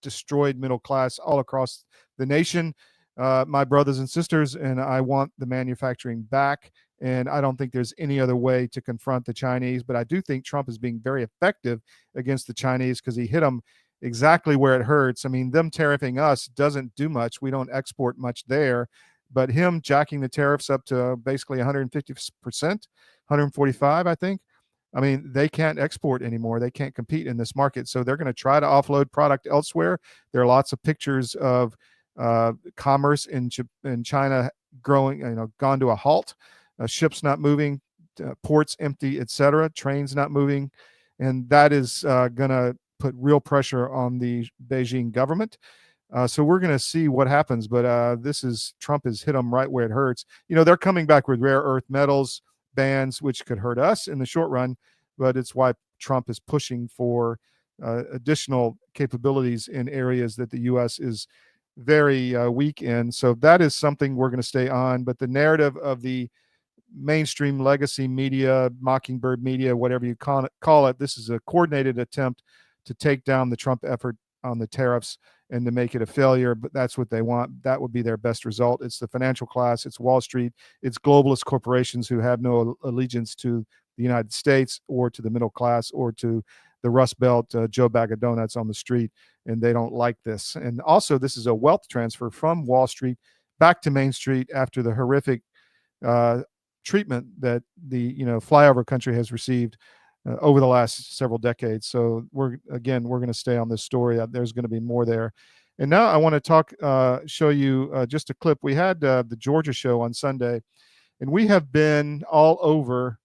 destroyed middle class all across the nation, my brothers and sisters, and I want the manufacturing back. And I don't think there's any other way to confront the Chinese. But I do think Trump is being very effective against the Chinese because he hit them exactly where it hurts. I mean, them tariffing us doesn't do much. We don't export much there. But him jacking the tariffs up to basically 150%, 145, I think. I mean, they can't export anymore. They can't compete in this market. So they're going to try to offload product elsewhere. There are lots of pictures of commerce in China growing, gone to a halt. Ships not moving, ports empty, etc. Trains not moving. And that is going to put real pressure on the Beijing government. So we're going to see what happens. But Trump has hit them right where it hurts. They're coming back with rare earth metals bans, which could hurt us in the short run, but it's why Trump is pushing for additional capabilities in areas that the U.S. is very weak in. So that is something we're going to stay on. But the narrative of the mainstream legacy media, Mockingbird media, whatever you call it, this is a coordinated attempt to take down the Trump effort on the tariffs and to make it a failure, but that's what they want. That would be their best result. It's the financial class, it's Wall Street, it's globalist corporations who have no allegiance to the United States or to the middle class or to the Rust Belt, Joe Bag of Donuts on the street, and they don't like this. And also, this is a wealth transfer from Wall Street back to Main Street after the horrific treatment that the flyover country has received over the last several decades. So we're going to stay on this story. There's going to be more there. And now I want to show you just a clip. We had the Georgia show on Sunday, and we have been all over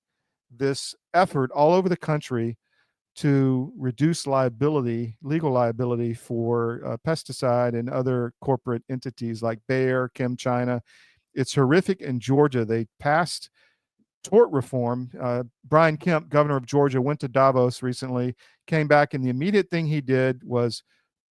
this effort all over the country to reduce liability, legal liability for pesticide and other corporate entities like Bayer, ChemChina. It's horrific in Georgia. They passed tort reform. Brian Kemp, governor of Georgia, went to Davos recently, came back, and the immediate thing he did was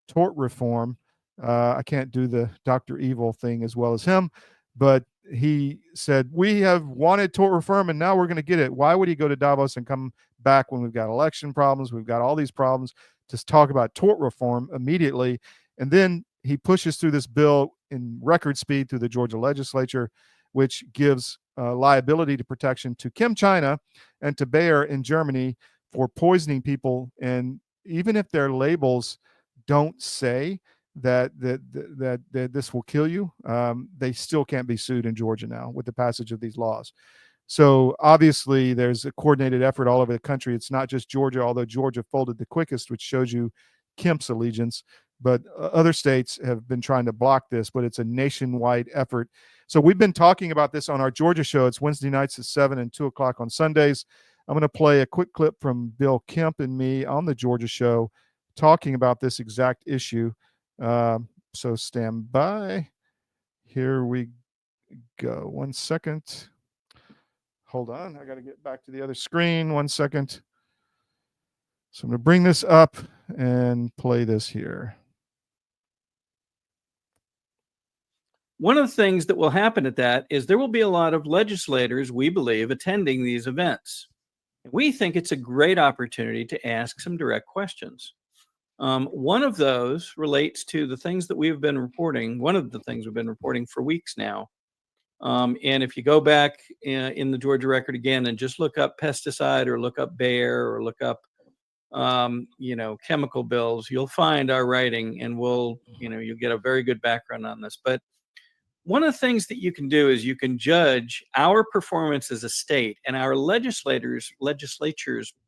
tort reform. I can't do the Dr. Evil thing as well as him, but he said, we have wanted tort reform and now we're going to get it. Why would he go to Davos and come back when we've got election problems? We've got all these problems to talk about tort reform immediately. And then he pushes through this bill in record speed through the Georgia legislature, which gives liability to protection to ChemChina and to Bayer in Germany for poisoning people. And even if their labels don't say that this will kill you, they still can't be sued in Georgia now with the passage of these laws. So obviously there's a coordinated effort all over the country. It's not just Georgia, although Georgia folded the quickest, which shows you Kemp's allegiance. But other states have been trying to block this, but it's a nationwide effort. So we've been talking about this on our Georgia show. It's Wednesday nights at 7 and 2 o'clock on Sundays. I'm going to play a quick clip from Bill Kemp and me on the Georgia show talking about this exact issue. So stand by. Here we go. 1 second. Hold on. I got to get back to the other screen. 1 second. So I'm going to bring this up and play this here. One of the things that will happen at that is there will be a lot of legislators, we believe, attending these events. We think it's a great opportunity to ask some direct questions. One of those relates to the things that we've been reporting, one of the things we've been reporting for weeks now. And if you go back in the Georgia record again and just look up pesticide or look up Bayer or look up, chemical bills, you'll find our writing and you'll get a very good background on this. But one of the things that you can do is you can judge our performance as a state and our legislature's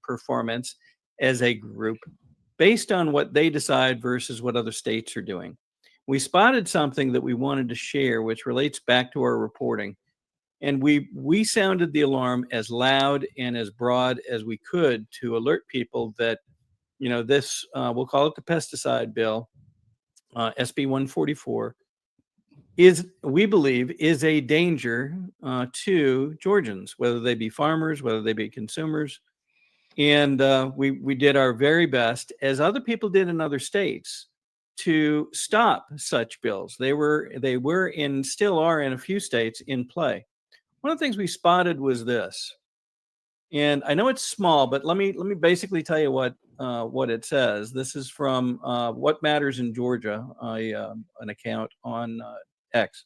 performance as a group based on what they decide versus what other states are doing. We spotted something that we wanted to share, which relates back to our reporting. And we sounded the alarm as loud and as broad as we could to alert people that, this, we'll call it the pesticide bill, SB 144, we believe is a danger to Georgians, whether they be farmers, whether they be consumers. And we did our very best, as other people did in other states, to stop such bills. They were and still are in a few states in play. One of the things we spotted was this, and I know it's small, but let me basically tell you what it says. This is from What Matters in Georgia, an account on X.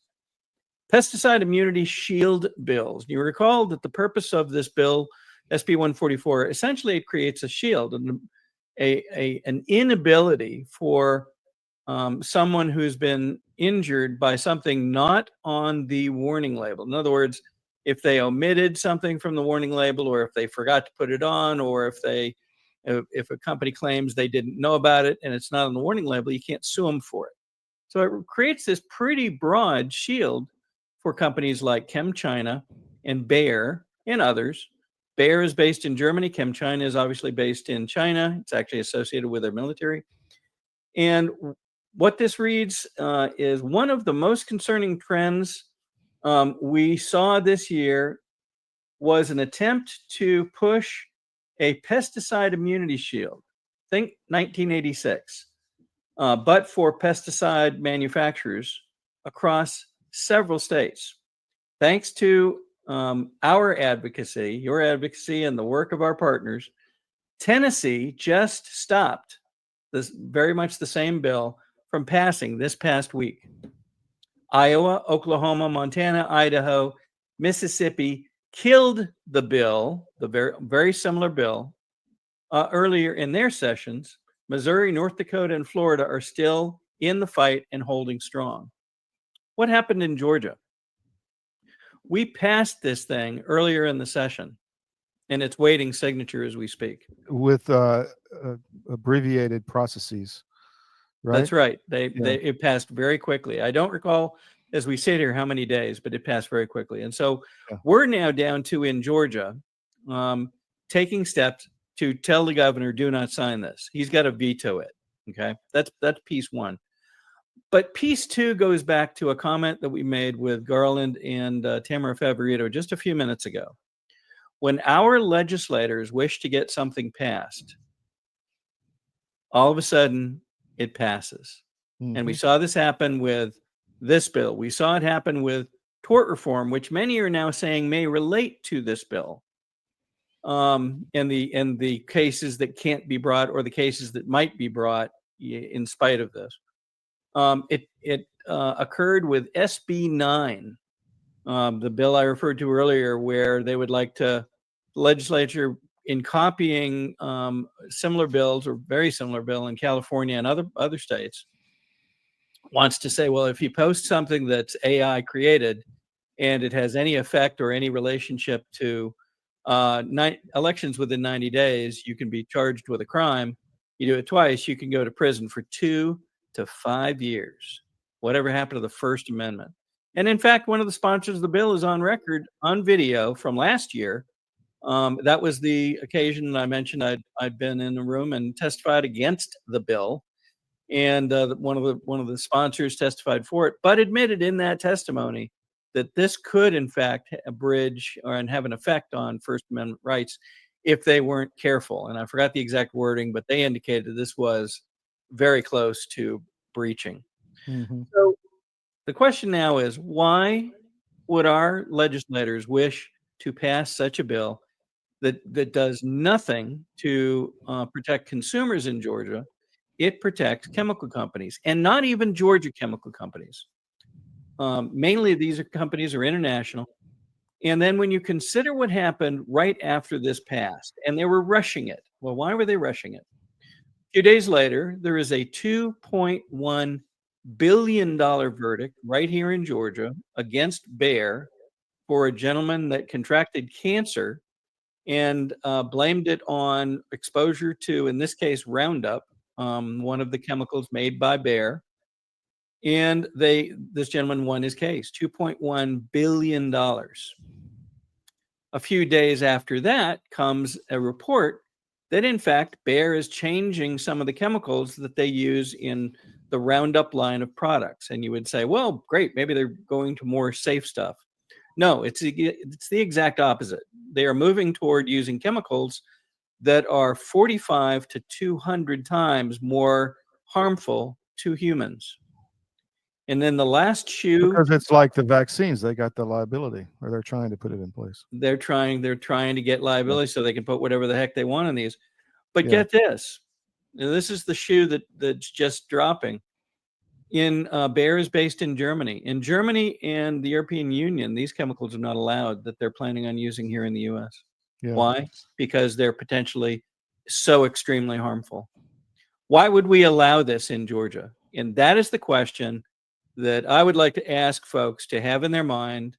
Pesticide immunity shield bills. You recall that the purpose of this bill, SB 144, essentially it creates a shield and an inability for someone who's been injured by something not on the warning label. In other words, if they omitted something from the warning label, or if they forgot to put it on, or if a company claims they didn't know about it and it's not on the warning label, you can't sue them for it. So it creates this pretty broad shield for companies like ChemChina and Bayer and others. Bayer is based in Germany. ChemChina is obviously based in China. It's actually associated with their military. And what this reads is one of the most concerning trends we saw this year was an attempt to push a pesticide immunity shield. Think 1986, but for pesticide manufacturers across several states. Thanks to our advocacy, your advocacy, and the work of our partners, Tennessee just stopped this very much the same bill from passing this past week. Iowa, Oklahoma, Montana, Idaho, Mississippi killed the bill, the very similar bill, earlier in their sessions. Missouri, North Dakota, and Florida are still in the fight and holding strong. What happened in Georgia? We passed this thing earlier in the session, and it's waiting signature as we speak. With abbreviated processes, right? That's right. It passed very quickly. I don't recall as we sit here how many days, but it passed very quickly. And so we're now down to, in Georgia, taking steps to tell the governor, do not sign this. He's got to veto it. Okay, that's piece one. But piece two goes back to a comment that we made with Garland and Tamara Favorito just a few minutes ago. When our legislators wish to get something passed, all of a sudden it passes. And we saw this happen with this bill. We saw it happen with tort reform, which many are now saying may relate to this bill. And the cases that can't be brought, or the cases that might be brought in spite of this. It occurred with SB 9, the bill I referred to earlier, where they would like to, the legislature, in copying similar bills, or very similar bill in California and other states, wants to say, well, if you post something that's AI created and it has any effect or any relationship to elections within 90 days, you can be charged with a crime. You do it twice, you can go to prison for 2 to 5 years. Whatever happened to the First Amendment? And in fact, one of the sponsors of the bill is on record on video from last year. That was the occasion I mentioned I'd been in the room and testified against the bill. And one of the sponsors testified for it, but admitted in that testimony that this could, in fact, abridge and have an effect on First Amendment rights if they weren't careful. And I forgot the exact wording, but they indicated this was very close to breaching. So the question now is, why would our legislators wish to pass such a bill that does nothing to protect consumers in Georgia? It protects chemical companies, and not even Georgia chemical companies. Mainly these companies are international. And then when you consider what happened right after this passed, and they were rushing it. Well, why were they rushing it? A few days later, there is a $2.1 billion verdict right here in Georgia against Bayer for a gentleman that contracted cancer and blamed it on exposure to, in this case, Roundup, one of the chemicals made by Bayer. And this gentleman won his case, $2.1 billion. A few days after that comes a report that, in fact, Bayer is changing some of the chemicals that they use in the Roundup line of products. And you would say, well, great, maybe they're going to more safe stuff. No, it's the exact opposite. They are moving toward using chemicals that are 45 to 200 times more harmful to humans. And then the last shoe, because it's like the vaccines, they got the liability, or they're trying to put it in place. they're trying to get liability so they can put whatever the heck they want on these. But Yeah. get this. Now, this is the shoe that's just dropping. Bayer is based in Germany. In Germany and the European Union, these chemicals are not allowed that they're planning on using here in the US. Yeah. Why? Because they're potentially so extremely harmful. Why would we allow this in Georgia? And that is the question that I would like to ask folks to have in their mind.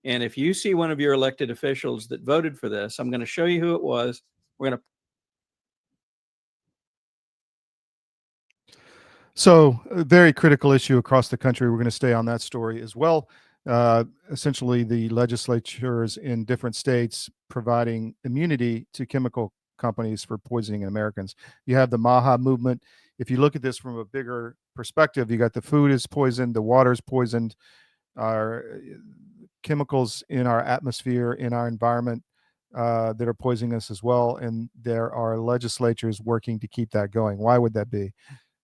And if you see one of your elected officials that voted for this, I'm going to show you who it was. We're going to. So a very critical issue across the country. We're going to stay on that story as well. Essentially, the legislatures in different states providing immunity to chemical companies for poisoning Americans. You have the MAHA movement. If you look at this from a bigger perspective, you got the food is poisoned, the water is poisoned, our chemicals in our atmosphere, in our environment that are poisoning us as well. And there are legislatures working to keep that going. Why would that be?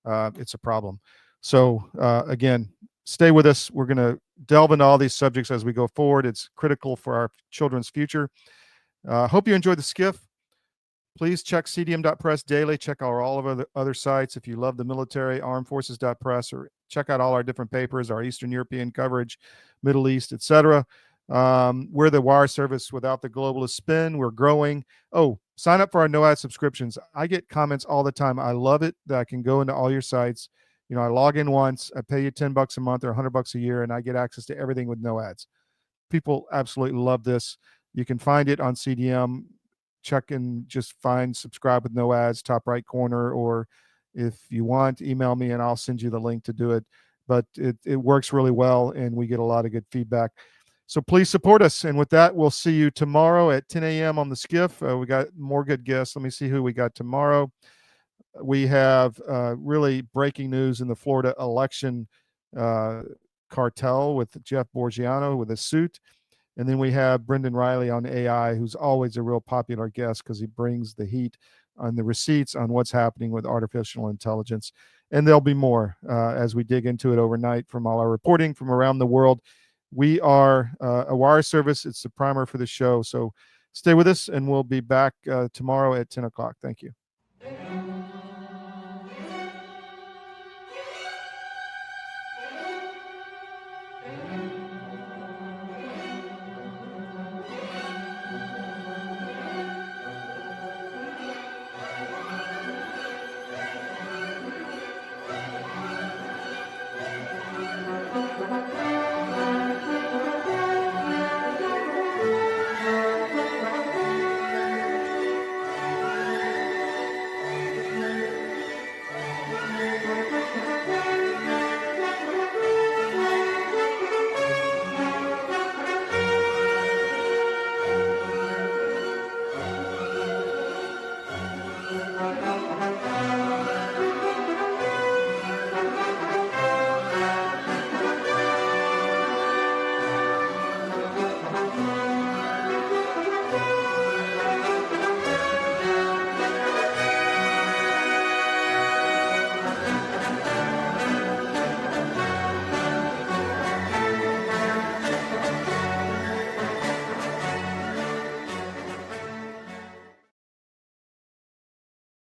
It's a problem. So again, stay with us. We're going to delve into all these subjects as we go forward. It's critical for our children's future. Hope you enjoyed the SCIF. Please check cdm.press daily. Check out all of our other sites. If you love the military, armedforces.press, or check out all our different papers, our Eastern European coverage, Middle East, etc. We're the wire service without the globalist spin. We're growing. Oh, sign up for our no ad subscriptions. I get comments all the time. I love it that I can go into all your sites. You know, I log in once, I pay you $10 a month or $100 a year, and I get access to everything with no ads. People absolutely love this. You can find it on CDM. Check and just find subscribe with no ads, top right corner, or if you want, email me and I'll send you the link to do it. But it works really well, and we get a lot of good feedback. So please support us. And with that, we'll see you tomorrow at 10 a.m. on the SCIF. We got more good guests. Let me see who we got tomorrow. We have really breaking news in the Florida election cartel with Jeff Borgiano with a suit. And then we have Brendan Riley on AI, who's always a real popular guest because he brings the heat on the receipts on what's happening with artificial intelligence. And there'll be more as we dig into it overnight from all our reporting from around the world. We are a wire service. It's the primer for the show. So stay with us, and we'll be back tomorrow at 10 o'clock. Thank you.